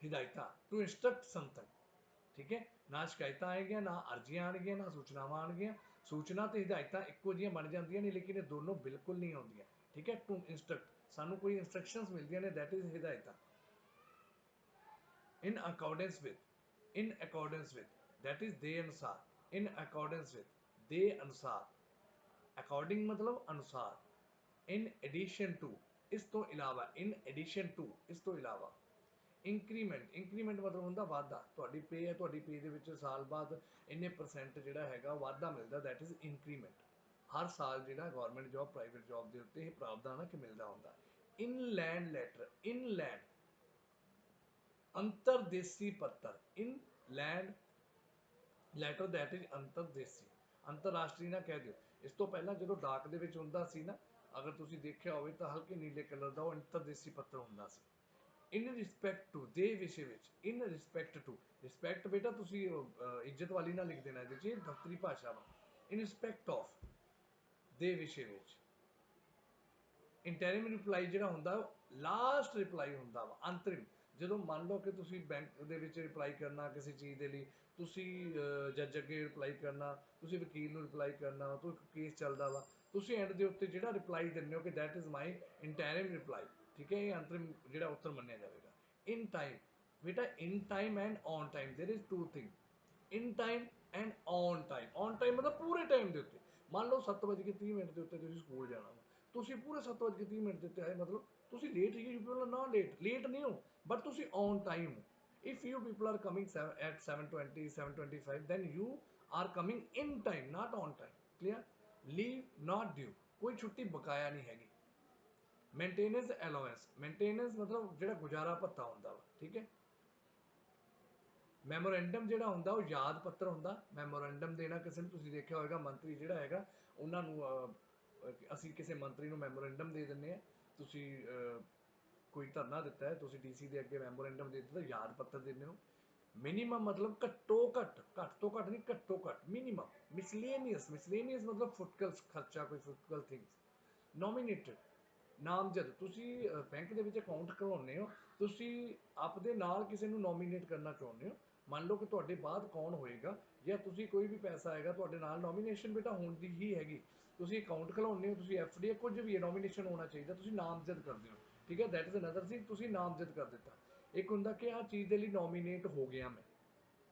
हिदायतां, टू इंस्ट्रक्ट समथिंग, ठीक है। ना शिकायतां आएगियां, ना अर्जियां आउणगियां, ना सूचनावां आउणगियां। सूचना ते हिदायतां इक्को जिहियां बन जांदियां ने, लेकिन ये दोनों बिल्कुल नहीं आउंदियां, ठीक है। टू इंस्ट्रक्ट, सानू कोई इंस्ट्रक्शंस मिलदियां ने, दैट इज हिदायतां। In accordance with, in accordance with, that is दे अनुसार, इन अकॉर्डेंस विद, दे अनुसार, अकॉर्डिंग मतलब अनुसार। इन एडिशन टू, इस तो इलावा, इन एडिशन टू, इस तो इलावा। इंक्रीमेंट, इंक्रीमेंट मतलब ਹੁੰਦਾ ਵਾਧਾ, ਤੁਹਾਡੀ ਪੇ ਹੈ, ਤੁਹਾਡੀ ਪੇ ਦੇ ਵਿੱਚ ਸਾਲ ਬਾਅਦ ਇੰਨੇ ਪਰਸੈਂਟ ਜਿਹੜਾ ਹੈਗਾ ਵਾਧਾ ਮਿਲਦਾ, ਦੈਟ ਇਜ਼ ਇੰਕਰੀਮੈਂਟ। ਹਰ ਸਾਲ ਜਿਹੜਾ ਗਵਰਨਮੈਂਟ ਜੌਬ, ਪ੍ਰਾਈਵੇਟ ਜੌਬ ਦੇ ਉੱਤੇ ਇਹ ਪ੍ਰਾਵਧਾਨ ਹੈ ਕਿ ਮਿਲਦਾ ਹੁੰਦਾ। ਇਨਲੈਂਡ ਲੈਟਰ, ਇਨਲੈਂਡ ਅੰਤਰਦੇਸੀ ਪੱਤਰ, ਇਨਲੈਂਡ ਲੈਟਰ ਦੈਟ ਇਜ਼ ਅੰਤਰਦੇਸੀ, ਅੰਤਰਰਾਸ਼ਟਰੀ ਨਾ ਕਹਿ ਦਿਓ। ਇਸ ਤੋਂ ਪਹਿਲਾਂ ਜਦੋਂ ਡਾਕ ਦੇ ਵਿੱਚ ਹੁੰਦਾ ਸੀ ਨਾ, ਅਗਰ ਤੁਸੀਂ ਦੇਖਿਆ ਹੋਵੇ ਤਾਂ ਹਲਕੇ ਨੀਲੇ ਕਲਰ ਦਾ ਉਹ ਅੰਤਰਦੇਸੀ ਪੱਤਰ ਹੁੰਦਾ ਸੀ। ਇਨ ਰਿਸਪੈਕਟ ਟੂ, ਦੇ ਵਿਸ਼ੇ ਵਿੱਚ, ਇਨ ਰਿਸਪੈਕਟ ਟੂ, ਰਿਸਪੈਕਟ ਬੇਟਾ ਤੁਸੀਂ ਇੱਜ਼ਤ ਵਾਲੀ ਨਾਲ ਲਿਖ ਦੇਣਾ ਇਹਦੇ 'ਚ, ਦਫ਼ਤਰੀ ਭਾਸ਼ਾ ਵਾ। ਇਨ ਰਿਸਪੈਕਟ ਆਫ, ਦੇ ਵਿਸ਼ੇ ਵਿੱਚ। ਇੰਟੈਰਿਮ ਰਿਪਲਾਈ ਜਿਹੜਾ ਹੁੰਦਾ ਲਾਸਟ ਰਿਪਲਾਈ ਹੁੰਦਾ ਵਾ, ਅੰਤਰਿਮ। ਜਦੋਂ ਮੰਨ ਲਓ ਕਿ ਤੁਸੀਂ ਬੈਂਕ ਦੇ ਵਿੱਚ ਰਿਪਲਾਈ ਕਰਨਾ ਕਿਸੇ ਚੀਜ਼ ਦੇ ਲਈ, ਤੁਸੀਂ ਜੱਜ ਅੱਗੇ ਰਿਪਲਾਈ ਕਰਨਾ, ਤੁਸੀਂ ਵਕੀਲ ਨੂੰ ਰਿਪਲਾਈ ਕਰਨਾ, ਕੋਈ ਕੇਸ ਚੱਲਦਾ ਵਾ, ਤੁਸੀਂ ਐਂਡ ਦੇ ਉੱਤੇ ਜਿਹੜਾ ਰਿਪਲਾਈ ਦਿੰਦੇ ਹੋ ਕਿ ਦੈਟ ਇਜ਼ ਮਾਈ ਇੰਟੈਰਿਮ ਰਿਪਲਾਈ, ਠੀਕ ਹੈ, ਇਹ ਅੰਤਰਿਮ ਜਿਹੜਾ ਉੱਤਰ ਮੰਨਿਆ ਜਾਵੇਗਾ। ਇਨ ਟਾਈਮ ਬੇਟਾ, in time and on time, there is two thing, in time and on time. On time ਮਤਲਬ ਪੂਰੇ ਟਾਈਮ ਦੇ ਉੱਤੇ। ਮੰਨ ਲਓ 7:30 ਦੇ ਉੱਤੇ ਤੁਸੀਂ ਸਕੂਲ ਜਾਣਾ ਵਾ, ਤੁਸੀਂ ਪੂਰੇ 7:30 ਦੇ ਉੱਤੇ ਆਏ, ਮਤਲਬ ਤੁਸੀਂ ਲੇਟ ਹੀ, ਯੂ ਨਾ ਲੇਟ, ਲੇਟ ਨਹੀਂ ਹੋ, ਬਟ ਤੁਸੀਂ ਔਨ ਟਾਈਮ ਹੋ। if you people are coming at 7:20, 7:25, then you are coming in time, not on time, clear। leave not due, कोई छुट्टी बकाया नहीं हैगी। मेंटेनेंस अलाउंस, मेंटेनेंस मतलब ਜਿਹੜਾ ਗੁਜ਼ਾਰਾ ਭੱਤਾ ਹੁੰਦਾ ਵਾ, ਠੀਕ ਹੈ। ਮੈਮੋਰੈਂਡਮ ਜਿਹੜਾ ਹੁੰਦਾ ਉਹ ਯਾਦ ਪੱਤਰ ਹੁੰਦਾ। ਮੈਮੋਰੈਂਡਮ ਦੇਣਾ ਕਿਸੇ ਨੂੰ, ਤੁਸੀਂ ਦੇਖਿਆ ਹੋਵੇਗਾ ਮੰਤਰੀ ਜਿਹੜਾ ਹੈਗਾ ਉਹਨਾਂ ਨੂੰ ਅਸੀਂ ਕਿਸੇ ਮੰਤਰੀ ਨੂੰ ਮੈਮੋਰੈਂਡਮ ਦੇ ਦਿੰਦੇ ਆ, ਤੁਸੀਂ ਕੋਈ ਧਰਨਾ ਦਿੱਤਾ ਹੈ, ਤੁਸੀਂ ਡੀਸੀ ਦੇ ਅੱਗੇ ਮੈਮੋਰੈਂਡਮ ਦੇ ਦਿੱਤਾ, ਯਾਦ ਪੱਤਰ ਦਿੰਦੇ ਹੋ। ਮਿਨੀਮਮ ਮਤਲਬ ਘੱਟੋ ਘੱਟ, ਘੱਟ ਤੋਂ ਘੱਟ ਨਹੀਂ, ਘੱਟੋ ਘੱਟ ਮਿਨੀਮਮ। ਮਿਸਲੇਨੀਅਸ ਮਤਲਬ ਫੁਟਕਲ ਖਰਚਾ, ਕੋਈ ਫੁਟਕਲ ਥਿੰਗਸ। ਨੋਮੀਨੇਟਡ ਨਾਮਜ਼ਦ, ਤੁਸੀਂ ਬੈਂਕ ਦੇ ਵਿੱਚ ਅਕਾਊਂਟ ਖੁਲਵਾਉਂਦੇ ਹੋ, ਤੁਸੀਂ ਆਪਦੇ ਨਾਲ ਕਿਸੇ ਨੂੰ ਨੋਮੀਨੇਟ ਕਰਨਾ ਚਾਹੁੰਦੇ ਹੋ। ਮੰਨ ਲਓ ਕਿ ਤੁਹਾਡੇ ਬਾਅਦ ਕੌਣ ਹੋਏਗਾ, ਜਾਂ ਤੁਸੀਂ ਕੋਈ ਵੀ ਪੈਸਾ ਆਏਗਾ ਤੁਹਾਡੇ ਨਾਲ, ਨੋਮੀਨੇਸ਼ਨ ਬੇਟਾ ਹੋਣ ਦੀ ਹੀ ਹੈਗੀ। ਤੁਸੀਂ ਅਕਾਊਂਟ ਖੁਲਾਉਂਦੇ ਹੋ, ਤੁਸੀਂ ਐਫ ਡੀ ਕੁਝ ਵੀ ਹੈ, ਨੋਮੀਨੇਸ਼ਨ ਹੋਣਾ ਚਾਹੀਦਾ, ਤੁਸੀਂ ਨਾਮਜ਼ਦ ਕਰਦੇ ਹੋ। ਠੀਕ ਹੈ, ਦੈਟ ਇਜ਼ ਅਨਦਰ ਥਿੰਗ, ਤੁਸੀਂ ਨਾਮਜ਼ਦ ਕਰ ਦਿੱਤਾ। ਇੱਕ ਹੁੰਦਾ ਕਿ ਆਹ ਚੀਜ਼ ਦੇ ਲਈ ਨੋਮੀਨੇਟ ਹੋ ਗਿਆ ਮੈਂ।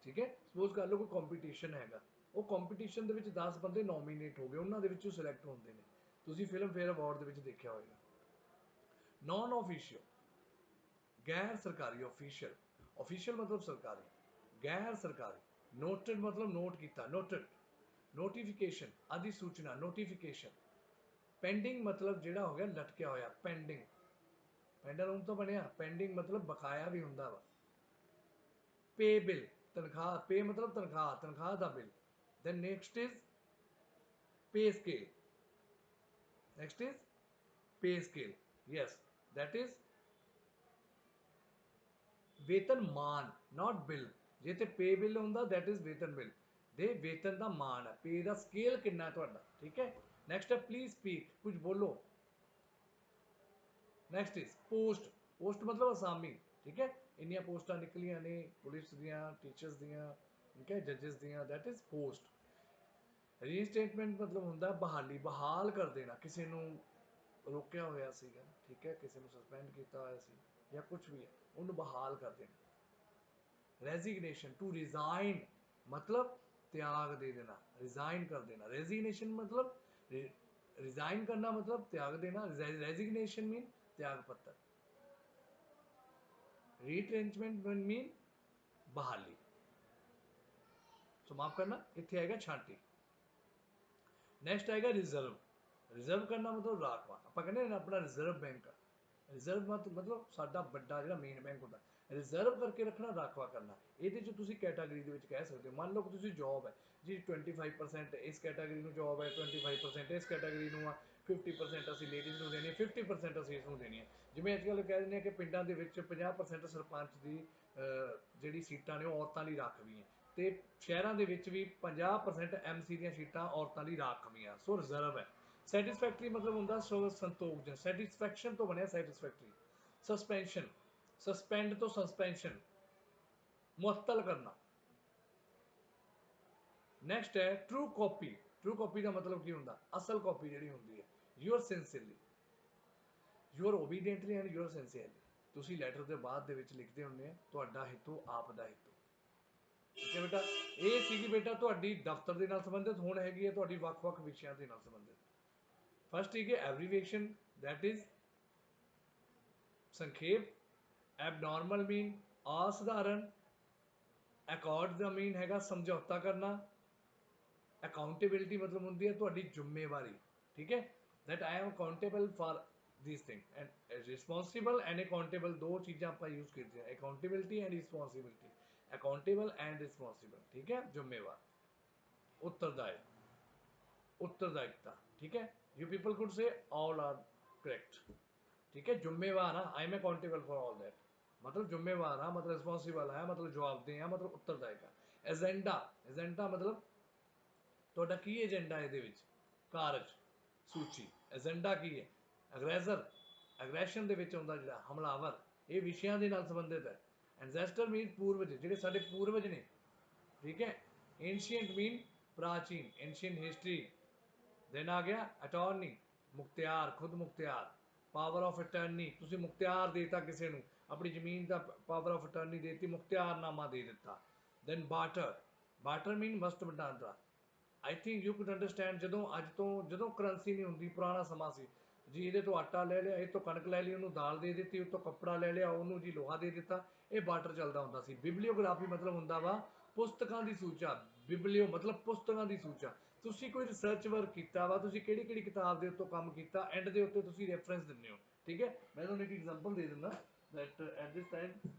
ਠੀਕ ਹੈ, ਸਪੋਜ਼ ਕਰ ਲਓ ਕੋਈ ਕੰਪੀਟੀਸ਼ਨ ਹੈਗਾ, ਉਹ ਕੰਪੀਟੀਸ਼ਨ ਦੇ ਵਿੱਚ 10 ਬੰਦੇ ਨੋਮੀਨੇਟ ਹੋ ਗਏ, ਉਹਨਾਂ ਦੇ ਵਿੱਚੋਂ ਸਿਲੈਕਟ ਹੁੰਦੇ ਨੇ। ਤੁਸੀਂ ਫਿਲਮ ਫੇਅਰ ਅਵਾਰਡ ਦੇ ਵਿੱਚ ਦੇਖਿਆ ਹੋਏਗਾ। ਨॉन ऑफिशियल, गैर सरकारी। ऑफिशियल, ऑफिशियल मतलब सरकारी, गैर सरकारी। नोटेड मतलब नोट किया, नोटेड। नोटिफिकेशन अधिसूचना, नोटिफिकेशन। पेंडिंग मतलब जिहड़ा हो गया लटकिया होया, पेंडिंग। पेंडल तो बनया, पेंडिंग मतलब बकाया भी हुंदा वा। पे बिल, तनख्वाह, पे मतलब तनख्वाह, तनख्वाह दा bill. Then next is pay scale, next is pay scale, yes that is वेतन मान, नॉट बिल। जे ते पे बिल होंदा दैट इज वेतन बिल, दे वेतन दा मान है, पे दा स्केल कितना है तुहाडा। ठीक है, नेक्स्ट है प्लीज स्पीक, कुछ बोलो। नेक्स्ट इज पोस्ट, पोस्ट मतलब असामी। ठीक है, इन्नियां पोस्टां निकलियां ने पुलिस दियां, टीचर्स दियां, ठीक है, जजेस दियां, दैट इज पोस्ट। रीइंस्टेटमेंट मतलब हुंदा बहाली, बहाल कर देना किसी नूं रोकिया होया सीगा। ठीक है, किसी नूं सस्पेंड कीता होया सी या कुछ भी है, उन्हें बहाल कर देना। रेजिग्नेशन, टू रिजाइन मतलब त्याग दे देना, रिजाइन कर देना। रेजिग्नेशन मतलब रिजाइन करना, मतलब त्याग देना। रेजिग्नेशन मीन त्याग पत्र। रीट्रेंचमेंट मीन बहाली, समाप्त करना। इत्थे आएगा छांटी। नैक्सट आएगा रिजर्व। रिजर्व करना मतलब राखवा, आप कहने अपना रिजर्व बैंक आ। रिजर्व मतलब साडा बड़ा जिहड़ा मेन बैंक होंदा, रिजर्व करके रखना, राखवा करना। ਇਹਦੇ 'ਚ ਤੁਸੀਂ ਕੈਟਾਗਰੀ ਦੇ ਵਿੱਚ ਕਹਿ ਸਕਦੇ ਹੋ। ਮੰਨ ਲਓ ਕਿ ਤੁਸੀਂ ਜੌਬ ਹੈ ਜੀ, 25% ਇਸ ਕੈਟਾਗਰੀ ਨੂੰ ਜੌਬ ਹੈ, 25% ਇਸ ਕੈਟਾਗਰੀ ਨੂੰ ਆ, 50% ਅਸੀਂ ਲੇਡੀਜ਼ ਨੂੰ ਦੇਣੀ ਹੈ, 50% ਅਸੀਂ ਇਸ ਨੂੰ ਦੇਣੀ ਹੈ। ਜਿਵੇਂ ਅੱਜ ਕੱਲ੍ਹ ਕਹਿ ਦਿੰਦੇ ਆ ਕਿ ਪਿੰਡਾਂ ਦੇ ਵਿੱਚ 50% ਸਰਪੰਚ ਦੀ ਜਿਹੜੀ ਸੀਟਾਂ ਨੇ ਉਹ ਔਰਤਾਂ ਲਈ ਰਾਖਵੀਆਂ, ਤੇ ਸ਼ਹਿਰਾਂ ਦੇ ਵਿੱਚ ਵੀ 50% MC ਦੀਆਂ ਸੀਟਾਂ ਔਰਤਾਂ ਲਈ ਰਾਖਵੀਆਂ। ਸੋ ਰਿਜ਼ਰਵ ਹੈ। ਸੈਟਿਸਫੈਕਟਰੀ ਮਤਲਬ ਹੁੰਦਾ ਸੰਤੋਖਜਨਕ, ਸੈਟਿਸਫੈਕਸ਼ਨ ਤੋਂ ਬਣਿਆ ਸੈਟਿਸਫੈਕਟਰੀ। ਸਸਪੈਂਸ਼ਨ, ਸਸਪੈਂਡ ਤੋਂ ਸਸਪੈਂਸ਼ਨ, ਮੁਅੱਤਲ ਕਰਨਾ। ਨੈਕਸਟ ਹੈ ਟਰੂ ਕਾਪੀ। ਟਰੂ ਕਾਪੀ ਦਾ ਮਤਲਬ ਕੀ ਹੁੰਦਾ, ਅਸਲ ਕਾਪੀ ਜਿਹੜੀ ਹੁੰਦੀ ਹੈ। Yours sincerely, yours obediently and yours sincerely. ਤੁਸੀਂ ਲੈਟਰ ਦੇ ਬਾਅਦ ਦੇ ਵਿੱਚ ਲਿਖਦੇ ਹੁੰਦੇ ਆ ਤੁਹਾਡਾ ਹਿੱਤੂ ਆਪ ਦਾ ਹਿੱਤੂ। ਠੀਕ ਹੈ ਬੇਟਾ, ਇਹ ਸੀਗੀ ਬੇਟਾ ਤੁਹਾਡੀ ਦਫ਼ਤਰ ਦੇ ਨਾਲ ਸੰਬੰਧਿਤ, ਹੁਣ ਹੈਗੀ ਹੈ ਤੁਹਾਡੀ ਵੱਖ-ਵੱਖ ਵਿਸ਼ਿਆਂ ਦੇ ਨਾਲ ਸੰਬੰਧਿਤ। फर्स्ट ठीक है एब्रीविएशन, दैट इज संखेप। एबनॉर्मल मीन असाधारण। अकॉर्ड का मीन हैगा समझौता करना। अकाउंटेबिलिटी मतलब होंगी है तुहाडी जिम्मेवारी। ठीक है, that I am accountable for this thing. And responsible and accountable दो चीज़ें आप यूज करते हैं, accountability and responsibility. Accountable and responsible, ठीक है, जिम्मेवार। उत्तरदायी, उत्तरदायिता। ठीक है, you people could say all are correct. ठीक है, जिम्मेवार हाँ, I am accountable for all that मतलब जिम्मेवार हाँ, मतलब रिस्पॉन्सिबल है, मतलब जवाबदेह है, मतलब उत्तरदायी का। एजेंडा, एजेंडा मतलब ਤੁਹਾਡਾ ਕੀ ਏਜੰਡਾ ਇਹਦੇ ਵਿੱਚ, ਕਾਰਜ ਸੂਚੀ। ਏਜੰਡਾ ਕੀ ਹੈ, ਅਗਰੈਸਰ, ਅਗਰੈਸ਼ਨ ਦੇ ਵਿੱਚ ਆਉਂਦਾ ਜਿਹੜਾ ਹਮਲਾਵਰ, ਇਹ ਵਿਸ਼ਿਆਂ ਦੇ ਨਾਲ ਸੰਬੰਧਿਤ ਹੈ। ਐਂਸੈਸਟਰ ਮੀਨ ਪੂਰਵਜ, ਜਿਹੜੇ ਸਾਡੇ ਪੂਰਵਜ ਨੇ। ਠੀਕ ਹੈ, एंशियंट मीन प्राचीन, एंशियंट हिस्ट्री। देन आ गया अटॉर्नी, मुख्तियार, खुद मुख्तियार। पावर ऑफ अटर्नी, तुसी मुख्तियार देता किसी नूं, अपनी जमीन का पावर ऑफ अटर्नी देती, मुख्तियारनामा दे दिता। Then barter, barter mean must वटांदरा। I think you could understand, ਜਦੋਂ ਅੱਜ ਤੋਂ ਜਦੋਂ ਕਰੰਸੀ ਨਹੀਂ ਹੁੰਦੀ, ਪੁਰਾਣਾ ਸਮਾਂ ਸੀ ਜੀ, ਇਹਦੇ ਤੋਂ ਆਟਾ ਲੈ ਲਿਆ, ਇਹ ਤੋਂ ਕਣਕ ਲੈ ਲਈ, ਉਹਨੂੰ ਦਾਲ ਦੇ ਦਿੱਤੀ, ਉਹ ਤੋਂ ਕੱਪੜਾ ਲੈ ਲਿਆ, ਉਹਨੂੰ ਜੀ ਲੋਹਾ ਦੇ ਦਿੱਤਾ, ਇਹ ਬਾਰਟਰ ਚੱਲਦਾ ਹੁੰਦਾ ਸੀ। ਬਿਬਲੀਓਗ੍ਰਾਫੀ ਮਤਲਬ ਹੁੰਦਾ ਵਾ ਪੁਸਤਕਾਂ ਦੀ ਸੂਚਾ। ਬਿਬਲੀਓ ਮਤਲਬ ਪੁਸਤਕਾਂ ਦੀ ਸੂਚਾ। ਤੁਸੀਂ ਕੋਈ ਰਿਸਰਚ ਵਰਕ ਕੀਤਾ ਵਾ, ਤੁਸੀਂ ਕਿਹੜੀ ਕਿਹੜੀ ਕਿਤਾਬ ਦੇ ਉੱਤੋਂ ਕੰਮ ਕੀਤਾ, ਐਂਡ ਦੇ ਉੱਤੇ ਤੁਸੀਂ ਰੈਫਰੈਂਸ ਦਿੰਦੇ ਹੋ। ਠੀਕ ਹੈ, ਮੈਂ ਤੁਹਾਨੂੰ ਇੱਕ ਐਗਜ਼ਾਮਪਲ ਦੇ ਦਿੰਦਾ ਦੈਟ ਐਟ ਦਿਸ ਟਾਈਮ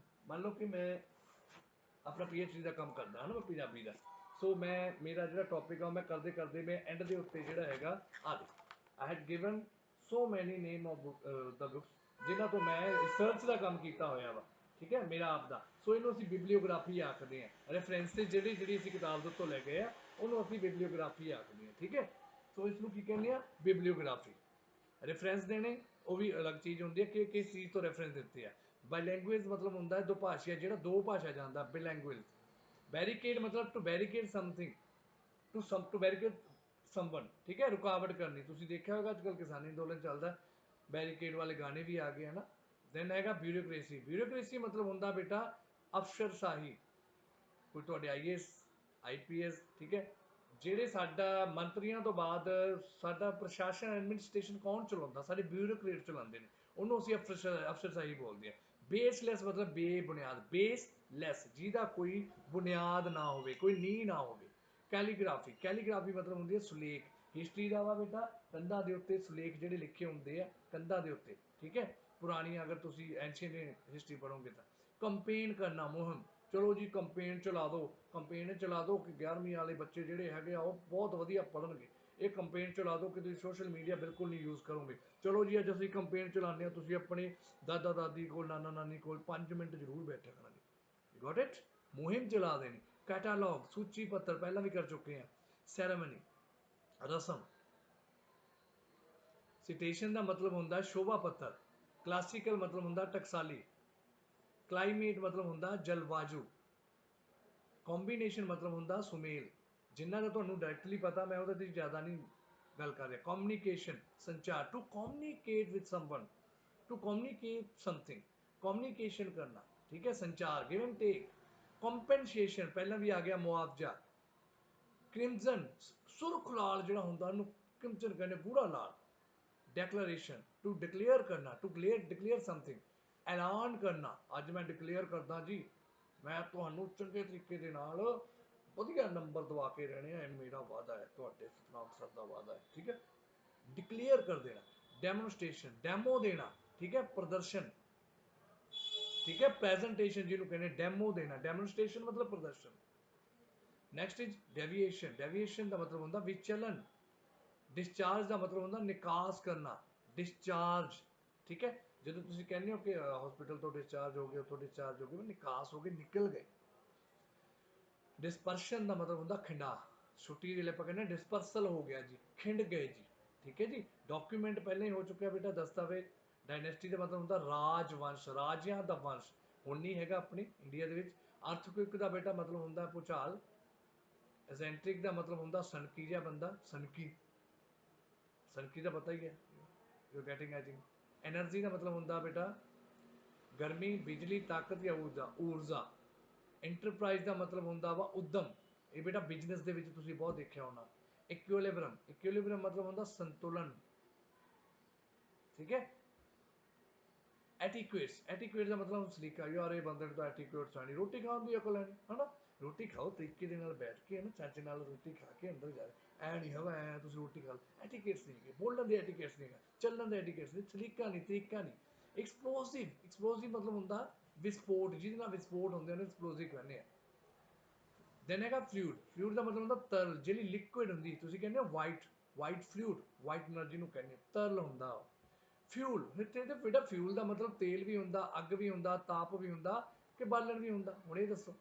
ਮੰਨ ਲਓ ਕਿ ਮੈਂ ਆਪਣਾ PhD ਦਾ ਕੰਮ ਕਰਦਾ ਹਾਂ ਨਾ, ਮੈਂ ਪੰਜਾਬੀ ਦਾ। ਸੋ ਮੈਂ ਮੇਰਾ ਜਿਹੜਾ ਟੌਪਿਕ ਆ ਮੈਂ ਕਰਦੇ ਕਰਦੇ ਮੈਂ ਐਂਡ ਦੇ ਉੱਤੇ ਜਿਹੜਾ ਹੈਗਾ ਆ ਦੇ I had given so many name of the books जिन्हां तो मैं रिसर्च का काम किया होया वा, ठीक है, मेरा आप दा। सो इनू असीं बिबलीओग्राफी आखदे हां, रेफरेंसिस जिहड़ी असीं किताब दे उत्तों लै गए आ उहनूं असीं बिबलीओग्राफी आखदे हां, ठीक है। सो इसनूं की कहने आ, बिबलीओग्राफी। रेफरेंस देने वो भी अलग चीज़ होंदी है कि किस चीज़ तो रेफरेंस दित्ती है। बाईलैंगुएज मतलब होंदा है दो भाषा, जिहड़ा दो भाषा जानदा, बाईलैंगुएज। बैरीकेड मतलब to barricade something, to barricade someone, ठीक है, रुकावट करनी। तुसीं देखिया होगा अजकल किसानी अंदोलन चलदा, बैरीकेड वाले गाने भी आ गए है ना। दैन हैगा ब्यूरोक्रेसी। ब्यूरोक्रेसी मतलब होंदा बेटा अफसरशाही, कोई तुहाडे IAS IPS, ठीक है, ਜਿਹੜੇ ਸਾਡਾ ਮੰਤਰੀਆਂ ਤੋਂ ਬਾਅਦ ਸਾਡਾ ਪ੍ਰਸ਼ਾਸਨ ਐਡਮਿਨਿਸਟ੍ਰੇਸ਼ਨ ਕੌਣ ਚਲਾਉਂਦਾ, ਸਾਡੇ ਬਿਊਰੋਕਰੇਟ ਚਲਾਉਂਦੇ ਨੇ, ਉਹਨੂੰ ਅਸੀਂ ਅਫਸਰਸ਼ਾਹੀ ਬੋਲਦੇ ਹਾਂ। ਬੇਸਲੈਸ ਮਤਲਬ ਬੇਬੁਨਿਆਦ, ਬੇਸਲੈਸ ਜਿਹਦਾ ਕੋਈ ਬੁਨਿਆਦ ਨਾ ਹੋਵੇ, ਕੋਈ ਨੀਂਹ ਨਾ ਹੋਵੇ। ਕੈਲੀਗ੍ਰਾਫੀ, ਕੈਲੀਗ੍ਰਾਫੀ ਮਤਲਬ ਹੁੰਦੀ ਹੈ ਸੁਲੇਖ। ਹਿਸਟਰੀ ਦਾ ਵਾ बेटा ਕੰਧਾਂ ਦੇ ਉੱਤੇ ਸੁਲੇਖ ਜਿਹੜੇ ਲਿਖੇ ਹੁੰਦੇ ਆ ਕੰਧਾਂ ਦੇ ਉੱਤੇ, ਠੀਕ ਹੈ, ਪੁਰਾਣੀ ਅਗਰ ਤੁਸੀਂ ਐਂਸ਼ੀਅੰਟ ਹਿਸਟਰੀ ਪੜ੍ਹੋਗੇ ਤਾਂ। ਕੰਪੇਨ ਕਰਨਾ, ਮੁਹਿੰਮ, ਚਲੋ ਜੀ ਕੰਪੇਨ ਚਲਾ ਦਿਓ, ਕੰਪੇਨ ਚਲਾ ਦਿਓ ਕਿ 11ਵੀਂ ਵਾਲੇ ਬੱਚੇ ਜਿਹੜੇ ਹੈਗੇ ਆ ਉਹ ਬਹੁਤ ਵਧੀਆ ਪੜ੍ਹਨਗੇ। ਇਹ ਕੰਪੇਨ ਚਲਾ ਦਿਓ ਕਿ ਤੁਸੀਂ ਸੋਸ਼ਲ ਮੀਡੀਆ ਬਿਲਕੁਲ ਨਹੀਂ ਯੂਜ਼ ਕਰੋਗੇ। ਚਲੋ ਜੀ ਅੱਜ ਅਸੀਂ ਕੰਪੇਨ ਚਲਾਉਂਦੇ ਹਾਂ, ਤੁਸੀਂ ਆਪਣੇ ਦਾਦਾ ਦਾਦੀ ਕੋਲ, ਨਾਨਾ ਨਾਨੀ ਕੋਲ 5 ਮਿੰਟ ਜ਼ਰੂਰ ਬੈਠਿਆ ਕਰਾਂਗੇ। Got it. ਮੁਹਿੰਮ ਚਲਾ ਦੇਣੀ। ਕੈਟਾਲੌਗ, ਸੂਚੀ ਪੱਤਰ ਪਹਿਲਾਂ ਵੀ ਕਰ ਚੁੱਕੇ ਹਾਂ। ਸੈਰੇਮਨੀ, ਰਸਮ। ਸਿਟੇਸ਼ਨ ਦਾ ਮਤਲਬ ਹੁੰਦਾ ਸ਼ੋਭਾ ਪੱਤਰ। ਕਲਾਸੀਕਲ ਮਤਲਬ ਹੁੰਦਾ ਟਕਸਾਲੀ। ਕਲਾਈਮੇਟ ਮਤਲਬ ਹੁੰਦਾ ਜਲਵਾਯੂ। ਕੰਬੀਨੇਸ਼ਨ ਮਤਲਬ ਹੁੰਦਾ ਸੁਮੇਲ। ਜਿਨ੍ਹਾਂ ਦਾ ਤੁਹਾਨੂੰ ਡਾਇਰੈਕਟਲੀ ਪਤਾ, ਮੈਂ ਉਹਦੇ ਤੇ ਜ਼ਿਆਦਾ ਨਹੀਂ ਗੱਲ ਕਰ ਰਿਹਾ। ਕਮਿਊਨੀਕੇਸ਼ਨ, ਸੰਚਾਰ, to communicate with someone, to communicate something, communication ਕਰਨਾ, ਠੀਕ ਹੈ, ਸੰਚਾਰ, ਗਿਵ ਐਂਡ ਟੇਕ। ਕੰਪਨਸੇਸ਼ਨ ਪਹਿਲਾਂ ਵੀ ਆ ਗਿਆ, ਮੁਆਵਜ਼ਾ। ਕ੍ਰਿਮਜ਼ਨ, ਸੁਰਖ ਲਾਲ ਜਿਹੜਾ ਹੁੰਦਾ ਉਹਨੂੰ ਕ੍ਰਿਮਜ਼ਨ ਕਹਿੰਦੇ, ਗੂੜਾ ਲਾਲ। ਡੈਕਲੇਰੇਸ਼ਨ, ਟੂ ਡਿਕਲੇਅਰ ਕਰਨਾ, ਟੂ ਡਿਕਲੇਅਰ ਸਮਥਿੰਗ, ਐਲਾਨ ਕਰਨਾ, ਅੱਜ ਮੈਂ ਡਿਕਲੇਅਰ ਕਰਦਾ ਜੀ ਮੈਂ ਤੁਹਾਨੂੰ ਚੰਗੇ ਤਰੀਕੇ ਦੇ ਨਾਲ ਵਧੀਆ ਨੰਬਰ ਦਵਾ ਕੇ ਰਹਿਣੇ ਆ, ਮੇਰਾ ਵਾਅਦਾ ਹੈ, ਤੁਹਾਡੇ ਸਤਨਾਮ ਸਰ ਦਾ ਵਾਅਦਾ ਹੈ, ਠੀਕ ਹੈ। ਡਿਕਲੇਅਰ ਕਰ ਦੇਣਾ। ਡੈਮੋਨਸਟ੍ਰੇਸ਼ਨ, ਡੈਮੋ ਦੇਣਾ, ਠੀਕ ਹੈ, ਪ੍ਰਦਰਸ਼ਨ, ਠੀਕ ਹੈ, ਪ੍ਰੈਜੈਂਟੇਸ਼ਨ ਜਿਹਨੂੰ ਕਹਿੰਦੇ, ਡੈਮੋ ਦੇਣਾ। ਡੈਮੋਨਸਟ੍ਰੇਸ਼ਨ ਮਤਲਬ ਪ੍ਰਦਰਸ਼ਨ। Next is deviation. ਡੈਵੀਏਸ਼ਨ ਦਾ ਮਤਲਬ ਹੁੰਦਾ ਵਿਚਲਨ। ਡਿਸਚਾਰਜ ਦਾ ਮਤਲਬ ਹੁੰਦਾ ਨਿਕਾਸ ਕਰਨਾ, ਡਿਸਚਾਰਜ, ਠੀਕ ਹੈ। ਜਦੋਂ ਤੁਸੀਂ ਕਹਿੰਦੇ ਹੋ ਕਿ ਹਸਪੀਟਲ ਤੋਂ ਡਿਸਚਾਰਜ ਹੋ ਗਏ, ਉੱਥੋਂ ਡਿਸਚਾਰਜ ਹੋ ਗਏ, ਨਿਕਾਸ ਹੋ ਗਏ, ਨਿਕਲ ਗਏ। ਡਿਸਪਰਸ਼ਨ ਦਾ ਮਤਲਬ ਹੁੰਦਾ ਖਿੰਡਾ। ਛੁੱਟੀ ਵੇਲੇ ਆਪਾਂ ਕਹਿੰਦੇ ਡਿਸਪਰਸਲ ਹੋ ਗਿਆ ਜੀ, ਖਿੰਡ ਗਏ ਜੀ, ਠੀਕ ਹੈ ਜੀ। ਡਾਕੂਮੈਂਟ ਪਹਿਲਾਂ ਹੀ ਹੋ ਚੁੱਕਿਆ ਬੇਟਾ, ਦਸਤਾਵੇਜ਼। ਡਾਇਨੈਸਟੀ ਦਾ ਮਤਲਬ ਹੁੰਦਾ ਰਾਜ ਵੰਸ਼, ਰਾਜਿਆਂ ਦਾ ਵੰਸ਼। ਹੁਣ ਨਹੀਂ ਹੈਗਾ ਆਪਣੇ ਇੰਡੀਆ ਦੇ ਵਿੱਚ। ਅਰਥਕੁਇਕ ਦਾ ਬੇਟਾ ਮਤਲਬ ਹੁੰਦਾ ਭੂਚਾਲ। ਐਸੈਂਟਰਿਕ ਦਾ ਮਤਲਬ ਹੁੰਦਾ ਸਨਕੀ ਜਿਹਾ ਬੰਦਾ, ਸਨਕੀ। ਸਨਕੀ ਦਾ ਪਤਾ ਹੀ ਹੈ, you getting I think. Energy ਦਾ ਮਤਲਬ ਹੁੰਦਾ ਬੇਟਾ ਗਰਮੀ, ਬਿਜਲੀ, ਤਾਕਤ ਜਾਂ ਊਰਜਾ, ਊਰਜਾ। ਇੰਟਰਪ੍ਰਾਈਜ਼ ਦਾ ਮਤਲਬ ਹੁੰਦਾ ਵਾ ਉਦਮ। ਇਹ ਬੇਟਾ ਬਿਜ਼ਨਸ ਦੇ ਵਿੱਚ ਤੁਸੀਂ ਬਹੁਤ ਦੇਖਿਆ ਹੋਣਾ। ਇਕੁਇਲਿਬਰਮ, ਇਕੁਇਲਿਬਰਮ ਮਤਲਬ ਹੁੰਦਾ ਸੰਤੁਲਨ, ਠੀਕ ਹੈ। ਐਟੀਕੁਏਟਸ, ਐਟੀਕੁਏਟ ਦਾ ਮਤਲਬ ਸਲੀਕਾ। ਯਾਰ ਇਹ ਬੰਦੇ ਨੂੰ ਤਾਂ ਐਟੀਕੁਏਟਸ ਆਣੀ, ਰੋਟੀ ਖਾਣ ਦੀ ਅਕਲ ਹੈ ਨਹੀਂ, ਹੈ ਨਾ। ਰੋਟੀ ਖਾਓ ਤਰੀਕੇ ਦੇ ਨਾਲ ਬੈਠ ਕੇ, ਨਾ ਚੱਜ ਨਾਲ ਰੋਟੀ ਖਾ ਕੇ ਅੰਦਰ ਜਾ। ਐ ਨਹੀਂ ਹੈਗਾ ਐ ਤੁਸੀਂ ਰੋਟੀ ਖਾ ਲਓ, ਐਟੀਕੇਟਸ ਨਹੀਂ ਹੈਗੇ। ਬੋਲਣ ਦੇ ਐਟੀਕੇਟਸ ਨਹੀਂ ਹੈਗਾ, ਚੱਲਣ ਦੇ ਐਟੀਕੇਟਸ ਨਹੀਂ, ਸਲੀਕਾ ਨਹੀਂ, ਤਰੀਕਾ ਨਹੀਂ। ਐਕਸਪਲੋਸਿਵ, ਐਕਸਪਲੋਸਿਵ ਮਤਲਬ ਹੁੰਦਾ ਵਿਸਫੋਟ, ਜਿਹਦੇ ਨਾਲ ਵਿਸਫੋਟ ਹੁੰਦੇ ਉਹਨੂੰ ਐਕਸਪਲੋਸਿਵ ਕਹਿੰਦੇ ਆ। ਦੈਨ ਹੈਗਾ ਫਲੂਇਡ। ਫਲੂਇਡ ਦਾ ਮਤਲਬ ਹੁੰਦਾ ਤਰਲ, ਜਿਹੜੀ ਲਿਕੁਇਡ ਹੁੰਦੀ। ਤੁਸੀਂ ਕਹਿੰਦੇ ਹੋ white, white fluid, white energy ਨੂੰ ਕਹਿੰਦੇ, ਤਰਲ ਹੁੰਦਾ ਉਹ। ਫਿਊਲ, ਇੱਥੇ ਤੇ ਬੇਟਾ ਫਿਊਲ ਦਾ ਮਤਲਬ ਤੇਲ ਵੀ ਹੁੰਦਾ, ਅੱਗ ਵੀ ਹੁੰਦਾ, ਤਾਪ ਵੀ ਹੁੰਦਾ, ਕਿ ਬਾਲਣ ਵੀ ਹੁੰਦਾ, ਹੁਣ ਇਹ ਦੱਸੋ।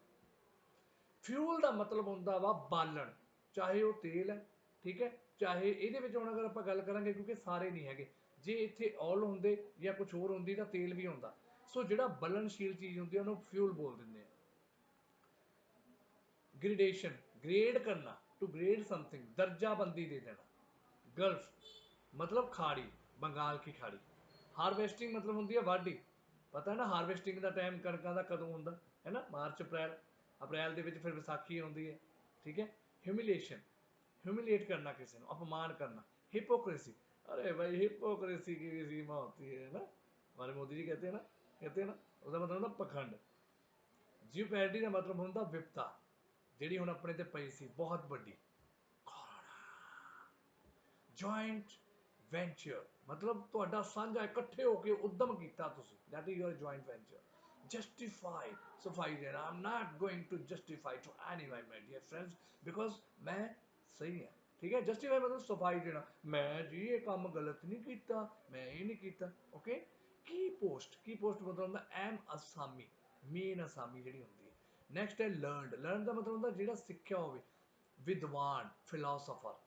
ਫਿਊਲ ਦਾ ਮਤਲਬ ਹੁੰਦਾ ਵਾ ਬਾਲਣ, ਚਾਹੇ ਉਹ ਤੇਲ ਹੈ, ਠੀਕ ਹੈ, ਚਾਹੇ ਇਹਦੇ ਵਿੱਚ ਹੁਣ ਅਗਰ ਆਪਾਂ ਗੱਲ ਕਰਾਂਗੇ, ਕਿਉਂਕਿ ਸਾਰੇ ਨਹੀਂ ਹੈਗੇ, ਜੇ ਇੱਥੇ ਆਇਲ ਹੁੰਦੇ ਜਾਂ ਕੁਝ ਹੋਰ ਹੁੰਦੀ ਤਾਂ ਤੇਲ ਵੀ ਹੁੰਦਾ। ਸੋ ਜਿਹੜਾ ਬਲਨਸ਼ੀਲ ਚੀਜ਼ ਹੁੰਦੀ ਉਹਨੂੰ ਫਿਊਲ ਬੋਲ ਦਿੰਦੇ ਆ। ਗ੍ਰੇਡੇਸ਼ਨ, ਗ੍ਰੇਡ ਕਰਨਾ, ਟੂ ਗ੍ਰੇਡ ਸਮਥਿੰਗ, ਦਰਜਾਬੰਦੀ ਦੇ ਦੇਣਾ। ਗਲਫ ਮਤਲਬ ਖਾੜੀ, ਬੰਗਾਲ ਕੀ ਖਾੜੀ। ਹਾਰਵੈਸਟਿੰਗ ਮਤਲਬ ਹੁੰਦੀ ਹੈ ਵਾਢੀ। ਪਤਾ ਨਾ ਹਾਰਵੈਸਟਿੰਗ ਦਾ ਟਾਈਮ ਕਣਕਾਂ ਦਾ ਕਦੋਂ ਹੁੰਦਾ ਹੈ ਨਾ, ਮਾਰਚ ਅਪ੍ਰੈਲ। ਅਪ੍ਰੈਲ ਦੇ ਵਿੱਚ ਫਿਰ ਵਿਸਾਖੀ ਆਉਂਦੀ ਹੈ, ਠੀਕ ਹੈ। ਹਿਊਮਿਲੇਸ਼ਨ, ਹਿਊਮਿਲੇਟ करना किसी को, अपमान करना। हिपोक्रेसी, अरे भाई हिपोक्रेसी की भी सीमा होती है ना, हमारे मोदी जी कहते हैं ना, उसका मतलब होता पखंड। जियोपैरिटी का मतलब होता विपता, ਜਿਹੜੀ ਹੁਣ ਆਪਣੇ ਤੇ ਪਈ ਸੀ ਬਹੁਤ ਵੱਡੀ, ਕੋਰੋਨਾ। ਜੁਆਇੰਟ ਵੈਂਚਰ ਮਤਲਬ ਤੁਹਾਡਾ ਸਾਂਝਾ ਇਕੱਠੇ ਹੋ ਕੇ ਉਦਮ ਕੀਤਾ ਤੁਸੀਂ, that is your joint venture. Justify, ਸਫਾਈ ਦੇਣਾ। I am not going to justify to anyone my dear friends, because मैं सही है, ठीक है। जस्टिफाई मतलब सफाई देना, मैं जी ये काम गलत नहीं किया, मैं ये नहीं किया। ओके। की पोस्ट मतलब होंदा एम असामी, मेन असामी जिहड़ी होंदी है। नैक्सट है लर्नड, लर्न का मतलब होंदा जिहड़ा सिक्ख्या होवे, विद्वान फिलोसोफर।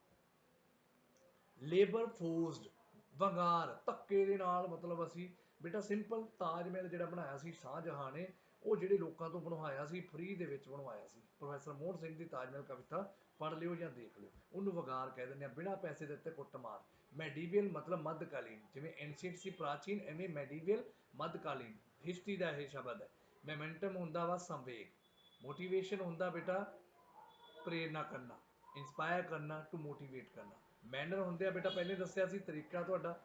लेबर फोर्सड, ਵੰਗਾਰ ਧੱਕੇ ਦੇ ਨਾਲ, ਮਤਲਬ ਅਸੀਂ ਬੇਟਾ ਸਿੰਪਲ ਤਾਜ ਮਹਿਲ ਜਿਹੜਾ ਬਣਾਇਆ ਸੀ ਸ਼ਾਹਜਹਾਂ ਨੇ, ਉਹ ਜਿਹੜੇ ਲੋਕਾਂ ਤੋਂ ਬਣਵਾਇਆ ਸੀ, ਫ੍ਰੀ ਦੇ ਵਿੱਚ ਬਣਵਾਇਆ ਸੀ। ਪ੍ਰੋਫੈਸਰ ਮੋਹਨ ਸਿੰਘ ਦੀ ਤਾਜ ਮਹਿਲ ਕਵਿਤਾ ਪੜ੍ਹ ਲਿਓ ਜਾਂ ਦੇਖ ਲਿਓ, ਉਹਨੂੰ ਵਗਾਰ ਕਹਿ ਦਿੰਦੇ ਆ, ਬਿਨਾਂ ਪੈਸੇ ਦਿੱਤੇ ਕੁੱਟਮਾਰ। ਮੈਡੀਵੀਅਲ ਮਤਲਬ ਮੱਧਕਾਲੀਨ, ਜਿਵੇਂ ਐਂਸ਼ੀਅੰਟ ਸੀ ਪ੍ਰਾਚੀਨ, ਐਵੇਂ ਮੈਡੀਵੀਅਲ ਮੱਧਕਾਲੀਨ ਹਿਸਟਰੀ ਦਾ ਇਹ ਸ਼ਬਦ ਹੈ। ਮੈਮੈਂਟਮ ਹੁੰਦਾ ਵਾ ਸੰਵੇਗ, ਮੋਟੀਵੇਸ਼ਨ ਹੁੰਦਾ ਬੇਟਾ ਪ੍ਰੇਰਨਾ ਕਰਨਾ, ਇੰਸਪਾਇਰ ਕਰਨਾ, ਟੂ ਮੋਟੀਵੇਟ ਕਰਨਾ। ਮੈਨਰ ਹੁੰਦੇ ਆ ਬੇਟਾ ਪਹਿਲੇ ਦੱਸਿਆ ਸੀ ਤਰੀਕਾ ਤੁਹਾਡਾ।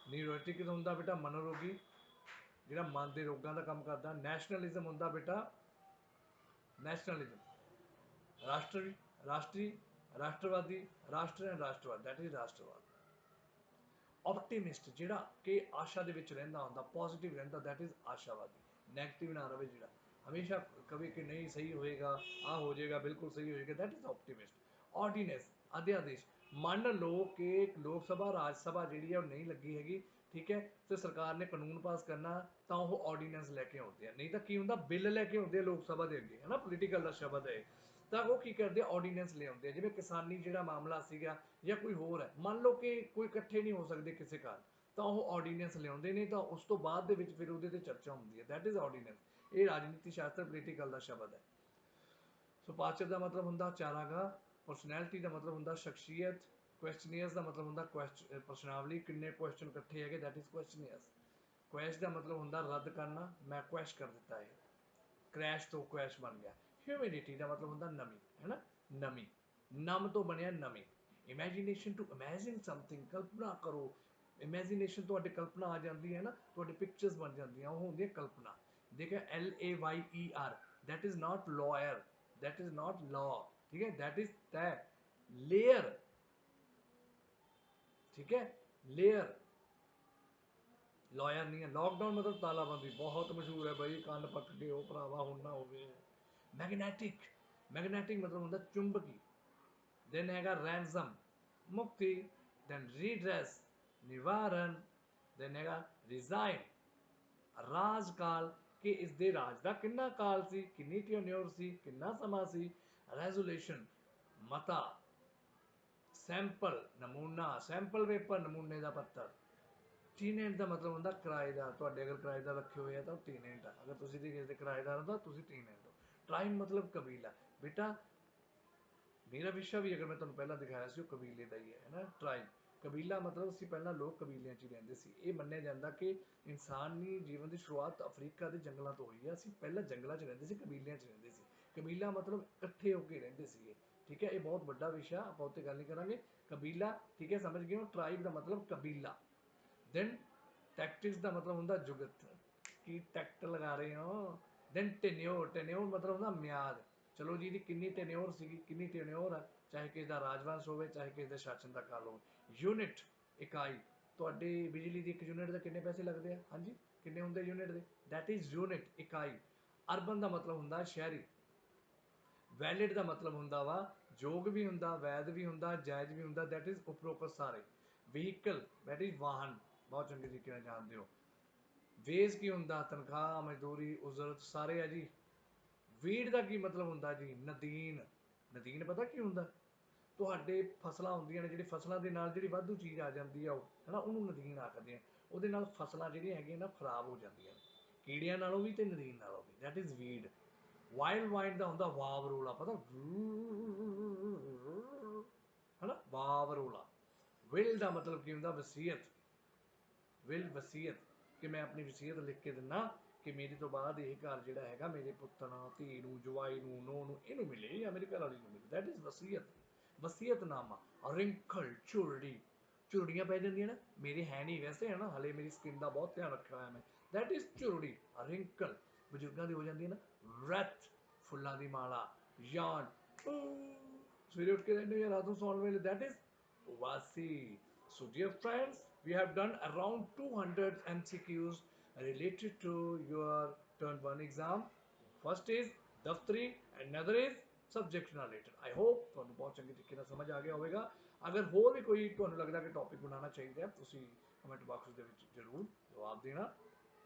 ਨਿਊਰੋਟਿਕ ਹੁੰਦਾ ਬੇਟਾ ਮਨੋਰੋਗੀ, ਜਿਹੜਾ ਮਨ ਦੇ ਰੋਗਾਂ ਦਾ ਕੰਮ ਕਰਦਾ। ਨੈਸ਼ਨਲਿਜ਼ਮ ਹੁੰਦਾ ਬੇਟਾ, ਨੈਸ਼ਨਲਿਜ਼ਮ ਰਾਸ਼ਟਰੀ, ਰਾਸ਼ਟਰਵਾਦੀ, ਰਾਸ਼ਟਰ ਐਂਡ ਰਾਸ਼ਟਰਵਾਦ, ਦੈਟ ਇਜ਼ ਰਾਸ਼ਟਰਵਾਦ। ਆਪਟੀਮਿਸਟ ਜਿਹੜਾ ਕਿ ਆਸ਼ਾ ਦੇ ਵਿੱਚ ਰਹਿੰਦਾ ਹੁੰਦਾ, ਪੋਜ਼ਿਟਿਵ ਰਹਿੰਦਾ, ਦੈਟ ਇਜ਼ ਆਸ਼ਾਵਾਦੀ। ਨੈਗੇਟਿਵ ਨਾ ਰਹੇ ਜਿਹੜਾ ਹਮੇਸ਼ਾ ਕਵੇ ਕਿ ਨਹੀਂ ਸਹੀ ਹੋਏਗਾ, ਆ ਹੋ ਜਾਏਗਾ, ਬਿਲਕੁਲ ਸਹੀ ਹੋਏਗਾ, ਦੈਟ ਇਜ਼ ਆਪਟੀਮਿਸਟ। ਆਰਡੀਨੈਂਸ ਅਧਿਆਦੇਸ਼, ਮੰਨ ਲਓ ਕਿ ਲੋਕ ਸਭਾ ਰਾਜ ਸਭਾ ਜਿਹੜੀ ਹੈ ਉਹ ਨਹੀਂ ਲੱਗੀ ਹੈਗੀ, ਠੀਕ ਹੈ, ਤੇ ਸਰਕਾਰ ਨੇ ਕਾਨੂੰਨ ਪਾਸ ਕਰਨਾ, ਤਾਂ ਉਹ ਆਰਡੀਨੈਂਸ ਲੈ ਕੇ ਆਉਂਦੇ ਆ। ਨਹੀਂ ਤਾਂ ਕੀ ਹੁੰਦਾ, ਬਿੱਲ ਲੈ ਕੇ ਆਉਂਦੇ ਆ ਲੋਕ ਸਭਾ ਦੇ ਅੱਗੇ, ਹੈ ਨਾ, ਪੋਲੀਟੀਕਲ ਦਾ ਸ਼ਬਦ ਹੈ। ਤਾਂ ਉਹ ਕੀ ਕਰਦੇ ਆ, ਆਰਡੀਨੈਂਸ ਲੈ ਆਉਂਦੇ ਆ। ਜਿਵੇਂ ਕਿਸਾਨੀ ਜਿਹੜਾ ਮਾਮਲਾ ਸੀਗਾ ਜਾਂ ਕੋਈ ਹੋਰ ਹੈ, ਮੰਨ ਲਓ ਕਿ ਕੋਈ ਇਕੱਠੇ ਨਹੀਂ ਹੋ ਸਕਦੇ ਕਿਸੇ ਕਾਰਨ, ਤਾਂ ਉਹ ਆਰਡੀਨੈਂਸ ਲਿਆਉਂਦੇ ਨੇ, ਤਾਂ ਉਸ ਤੋਂ ਬਾਅਦ ਦੇ ਵਿੱਚ ਫਿਰ ਉਹਦੇ ਤੇ ਚਰਚਾ ਹੁੰਦੀ ਹੈ, ਦੈਟ ਇਜ਼ ਆਰਡੀਨੈਂਸ। ਇਹ ਰਾਜਨੀਤੀ ਸ਼ਾਸਤਰ ਪੋਲੀਟੀਕਲ ਦਾ ਸ਼ਬਦ ਹੈ। ਸੋ ਪਾਚਕ ਦਾ ਮਤਲਬ ਹੁੰਦਾ ਚਾਰਾਗਾਹ, ਪਰਸਨੈਲਿਟੀ ਦਾ ਮਤਲਬ ਹੁੰਦਾ ਸ਼ਖਸੀਅਤ, ਕੁਐਸਚਨੀਅਰਸ ਦਾ ਮਤਲਬ ਹੁੰਦਾ ਪ੍ਰਸ਼ਨਾਵਲੀ, ਕਿੰਨੇ ਕੁਐਸਚਨ ਇਕੱਠੇ ਹੈਗੇ, ਦੈਟ ਇਜ਼ ਕੁਐਸਚਨੀਅਰਸ। ਕੁਐਸ਼ ਦਾ ਮਤਲਬ ਹੁੰਦਾ ਰੱਦ ਕਰਨਾ, ਮੈਂ ਕੁਐਸ਼ ਕਰ ਦਿੱਤਾ ਇਹ, ਕ੍ਰੈਸ਼ ਤੋਂ ਕੁਐਸ਼ ਬਣ ਗਿਆ। ਹਿਊਮਿਡਿਟੀ ਦਾ ਮਤਲਬ ਹੁੰਦਾ ਨਮੀ, ਹੈ ਨਾ, ਨਮੀ, ਨਮ ਤੋਂ ਬਣਿਆ ਨਮੀ। ਇਮੈਜੀਨੇਸ਼ਨ, ਟੂ ਇਮੈਜਿਨ ਸਮਥਿੰਗ, ਕਲਪਨਾ ਕਰੋ। ਇਮੈਜੀਨੇਸ਼ਨ ਤੁਹਾਡੀ ਕਲਪਨਾ ਆ ਜਾਂਦੀ ਹੈ ਨਾ, ਤੁਹਾਡੀ ਪਿਕਚਰਸ ਬਣ ਜਾਂਦੀਆਂ, ਉਹ ਹੁੰਦੀ ਹੈ ਕਲਪਨਾ। ਦੇਖਿਆ, LAYER, that is not lawyer, that is not law, ठीक है, that is तय। लेयर, ठीक है, लेयर, लॉयर नहीं है। लॉकडाउन मतलब तालाबंदी, बहुत मशहूर है भाई, ਕੰਨ पक गए हो भरावा, ਹੁਣ ਨਾ ਹੋਵੇ। मैग्नेटिक, मैग्नेटिक मतलब ਹੁੰਦਾ ਚੁੰਬਕੀ। देन हैगा रैंसम, मुक्ति। देन रीड्रेस, निवारण। देन हैगा रिजाइन, ਰਾਜਕਾਲ, ਕਿ ਇਸ ਦੇ ਰਾਜ ਦਾ ਕਿੰਨਾ ਕਾਲ ਸੀ, ਕਿੰਨੀ ਟਿਊਨਿਓਰ ਸੀ, ਕਿੰਨਾ ਸਮਾਂ ਸੀ। ਰੈਜ਼ੋਲੂਸ਼ਨ, ਮਤਾ। ਸੈਂਪਲ, ਨਮੂਨਾ, ਸੈਂਪਲ ਪੇਪਰ, ਨਮੂਨੇ ਦਾ ਪੱਤਰ। ਟੀਨੈਂਟ ਦਾ ਮਤਲਬ ਹੁੰਦਾ ਕਿਰਾਏਦਾਰ, ਤੁਹਾਡੇ ਅਗਰ ਕਿਰਾਏਦਾਰ ਰੱਖੇ ਹੋਏ ਆ ਤਾਂ ਉਹ ਟੀਨੈਂਟ ਆ, ਅਗਰ ਤੁਸੀਂ ਕਿਸੇ ਦੇ ਕਿਰਾਏਦਾਰ ਹੋ ਤਾਂ ਤੁਸੀਂ ਟੀਨੈਂਟ ਹੋ। ਟ੍ਰਾਈਬ ਮਤਲਬ ਕਬੀਲਾ, ਬੇਟਾ ਮੇਰਾ ਵਿਸ਼ਾ ਵੀ ਅਗਰ ਮੈਂ ਤੁਹਾਨੂੰ ਪਹਿਲਾਂ ਦਿਖਾਇਆ ਸੀ ਉਹ ਕਬੀਲੇ ਦਾ ਹੀ ਹੈ ਨਾ। ਟ੍ਰਾਈਬ, ਕਬੀਲਾ ਮਤਲਬ ਅਸੀਂ ਪਹਿਲਾਂ ਲੋਕ ਕਬੀਲਿਆਂ 'ਚ ਹੀ ਰਹਿੰਦੇ ਸੀ। ਇਹ ਮੰਨਿਆ ਜਾਂਦਾ ਕਿ ਇਨਸਾਨੀ ਜੀਵਨ ਦੀ ਸ਼ੁਰੂਆਤ ਅਫਰੀਕਾ ਦੇ ਜੰਗਲਾਂ ਤੋਂ ਹੋਈ ਹੈ। ਅਸੀਂ ਪਹਿਲਾਂ ਜੰਗਲਾਂ 'ਚ ਰਹਿੰਦੇ ਸੀ, ਕਬੀਲਿਆਂ 'ਚ ਰਹਿੰਦੇ ਸੀ। ਕਬੀਲਾ ਮਤਲਬ ਇਕੱਠੇ ਹੋ ਕੇ ਰਹਿੰਦੇ ਸੀਗੇ, ਠੀਕ ਹੈ। ਇਹ ਬਹੁਤ ਵੱਡਾ ਵਿਸ਼ਾ, ਆਪਾਂ ਉੱਤੇ ਗੱਲ ਨਹੀਂ ਕਰਾਂਗੇ। ਕਬੀਲਾ, ਠੀਕ ਹੈ, ਸਮਝ ਗਏ ਹੋ। ਟ੍ਰਾਈਬ ਦਾ ਮਤਲਬ ਕਬੀਲਾ। ਦੈਨ ਟੈਕਟਿਕਸ ਦਾ ਮਤਲਬ ਹੁੰਦਾ ਜੁਗਤ, ਕੀ ਟੈਕਟ ਲਗਾ ਰਹੇ ਹੋ। ਦੈਨ ਟੈਨਿਓਰ, ਟੈਨਿਓਰ ਮਤਲਬ ਹੁੰਦਾ ਮਿਆਦ। ਚਲੋ ਜੀ, ਇਹਦੀ ਕਿੰਨੀ ਟੈਨਿਓਰ ਸੀਗੀ, ਕਿੰਨੀ ਟੈਨਿਓਰ ਆ, ਚਾਹੇ ਕਿਸੇ ਦਾ ਰਾਜਵੰਸ਼ ਹੋਵੇ, ਚਾਹੇ ਕਿਸੇ ਦੇ ਸ਼ਾਸਨ ਦਾ ਕਾਲ ਹੋਵੇ। ਯੂਨਿਟ, ਇਕਾਈ। ਤੁਹਾਡੀ ਬਿਜਲੀ ਦੀ ਇੱਕ ਯੂਨਿਟ ਦੇ ਕਿੰਨੇ ਪੈਸੇ ਲੱਗਦੇ ਆ, ਹਾਂਜੀ, ਕਿੰਨੇ ਹੁੰਦੇ ਯੂਨਿਟ ਦੇ, ਦੈਟ ਇਜ਼ ਯੂਨਿਟ, ਇਕਾਈ। ਅਰਬਨ ਦਾ ਮਤਲਬ ਹੁੰਦਾ ਸ਼ਹਿਰੀ। ਵੈਲਿਡ ਦਾ ਮਤਲਬ ਹੁੰਦਾ ਵਾ ਯੋਗ ਵੀ ਹੁੰਦਾ, ਵੈਦ ਵੀ ਹੁੰਦਾ, ਜਾਇਜ਼ ਵੀ ਹੁੰਦਾ, ਦੈਟ ਇਜ਼ ਉਪਰੋਕਤ ਸਾਰੇ। ਵਹੀਕਲ, ਦੈਟ ਇਜ਼ ਵਾਹਨ, ਬਹੁਤ ਚੰਗੇ ਤਰੀਕੇ ਨਾਲ ਜਾਣਦੇ ਹੋ। ਵੇਜ ਕੀ ਹੁੰਦਾ, ਤਨਖਾਹ, ਮਜ਼ਦੂਰੀ, ਉਜਰਤ, ਸਾਰੇ ਆ ਜੀ। ਵੀਡ ਦਾ ਕੀ ਮਤਲਬ ਹੁੰਦਾ ਜੀ, ਨਦੀਨ। ਨਦੀਨ ਪਤਾ ਕੀ ਹੁੰਦਾ, ਤੁਹਾਡੇ ਫਸਲਾਂ ਹੁੰਦੀਆਂ ਨੇ, ਜਿਹੜੀ ਫਸਲਾਂ ਦੇ ਨਾਲ ਜਿਹੜੀ ਵਾਧੂ ਚੀਜ਼ ਆ ਜਾਂਦੀ ਆ ਉਹ, ਹੈ ਨਾ, ਉਹਨੂੰ ਨਦੀਨ ਆਖਦੇ ਆ। ਉਹਦੇ ਨਾਲ ਫਸਲਾਂ ਜਿਹੜੀਆਂ ਹੈਗੀਆਂ ਨਾ ਖਰਾਬ ਹੋ ਜਾਂਦੀਆਂ ਨੇ, ਕੀੜਿਆਂ ਨਾਲੋਂ ਵੀ ਤੇ ਨਦੀਨ ਨਾਲੋਂ ਵੀ, that is weed. Wild wind ਦਾ ਹੁੰਦਾ ਵਾਵ ਰੋਲਾ, ਪਤਾ, ਹੈ ਨਾ, ਵਾਵ ਰੋਲਾ। ਵਿਲ ਦਾ ਮਤਲਬ ਕੀ ਹੁੰਦਾ, ਵਸੀਅਤ। ਵਿਲ, ਵਸੀਅਤ, ਕਿ ਮੈਂ ਆਪਣੀ ਵਸੀਅਤ ਲਿਖ ਕੇ ਦਿੰਦਾ ਕਿ ਮੇਰੇ ਤੋਂ ਬਾਅਦ ਇਹ ਘਰ ਜਿਹੜਾ ਹੈਗਾ ਮੇਰੇ ਪੁੱਤ ਨੂੰ, ਧੀ ਨੂੰ, ਜਵਾਈ ਨੂੰ, ਨੂੰਹ ਨੂੰ, ਇਹਨੂੰ ਮਿਲੇ ਜਾਂ ਮੇਰੇ ਘਰ ਵਾਲੀ ਨੂੰ ਮਿਲੇ, ਦੈਟ ਇਜ਼ ਵਸੀਅਤ, ਵਸੀਅਤਨਾਮਾ। ਰਿੰਕਲ, ਝੁਰੜੀ, ਝੁਰੜੀਆਂ ਪੈ ਜਾਂਦੀਆਂ ਨਾ, ਮੇਰੇ ਹੈ ਨਹੀਂ ਵੈਸੇ, ਹੈ ਨਾ, ਹਲੇ ਮੇਰੀ ਸਕਿਨ ਦਾ ਬਹੁਤ ਧਿਆਨ ਰੱਖਿਆ ਹੋਇਆ ਮੈਂ, ਦੈਟ ਇਜ਼ ਝੁਰੜੀ, ਰਿੰਕਲ। ਬਜ਼ੁਰਗਾਂ ਦੀ ਹੋ ਜਾਂਦੀ ਹੈ ਨਾ। ਰੈਥ, ਫੁੱਲਾਂ ਦੀ ਮਾਲਾ। ਯਾਨ, ਸਵੇਰੇ ਉੱਠ ਕੇ ਰਹਿੰਦੇ ਜਾਂ ਰਾਤ ਨੂੰ ਸੌਣ ਵੇਲੇ, ਦੈਟ ਇਜ਼ ਵਾਸੀ। So dear friends, we have done around 200 MCQs related to your turn 1 exam. First is Daftari and another is subject ਨਾਲ ਰਿਲੇਟਡ। ਆਈ ਹੋਪ ਤੁਹਾਨੂੰ ਬਹੁਤ ਚੰਗੇ ਤਰੀਕੇ ਨਾਲ ਸਮਝ ਆ ਗਿਆ ਹੋਵੇਗਾ। ਅਗਰ ਹੋਰ ਵੀ ਕੋਈ ਤੁਹਾਨੂੰ ਲੱਗਦਾ ਕਿ ਟੌਪਿਕ ਬਣਾਉਣਾ ਚਾਹੀਦਾ ਹੈ, ਤੁਸੀਂ ਕਮੈਂਟ ਬਾਕਸ ਦੇ ਵਿੱਚ ਜ਼ਰੂਰ ਜਵਾਬ ਦੇਣਾ,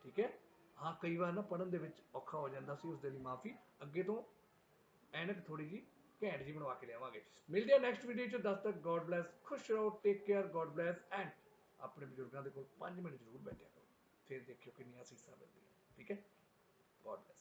ਠੀਕ ਹੈ। ਹਾਂ ਕਈ ਵਾਰ ਨਾ ਪੜ੍ਹਨ ਦੇ ਵਿੱਚ ਔਖਾ ਹੋ ਜਾਂਦਾ ਸੀ, ਉਸ ਦੇ ਲਈ ਮਾਫੀ। ਅੱਗੇ ਤੋਂ ਐਨਕ ਥੋੜੀ ਜੀ ਘੈਂਟ ਜੀ ਬਣਵਾ ਕੇ ਲਿਆਵਾਂਗੇ। ਮਿਲਦੇ ਆ ਨੈਕਸਟ ਵੀਡੀਓ 'ਚ। ਦਸ ਤੱਕ ਗੋਡ ਬਲੈਸ, ਖੁਸ਼ ਰਹੋ, take care, God bless and ਆਪਣੇ ਬਜ਼ੁਰਗਾਂ ਦੇ ਕੋਲ 5 ਮਿੰਟ ਜ਼ਰੂਰ ਬੈਠਿਆ ਕਰੋ, ਫਿਰ ਦੇਖਿਓ ਕਿੰਨੀਆਂ ਅਸੀਸਾਂ ਮਿਲਦੀਆਂ, ਠੀਕ ਹੈ। God bless.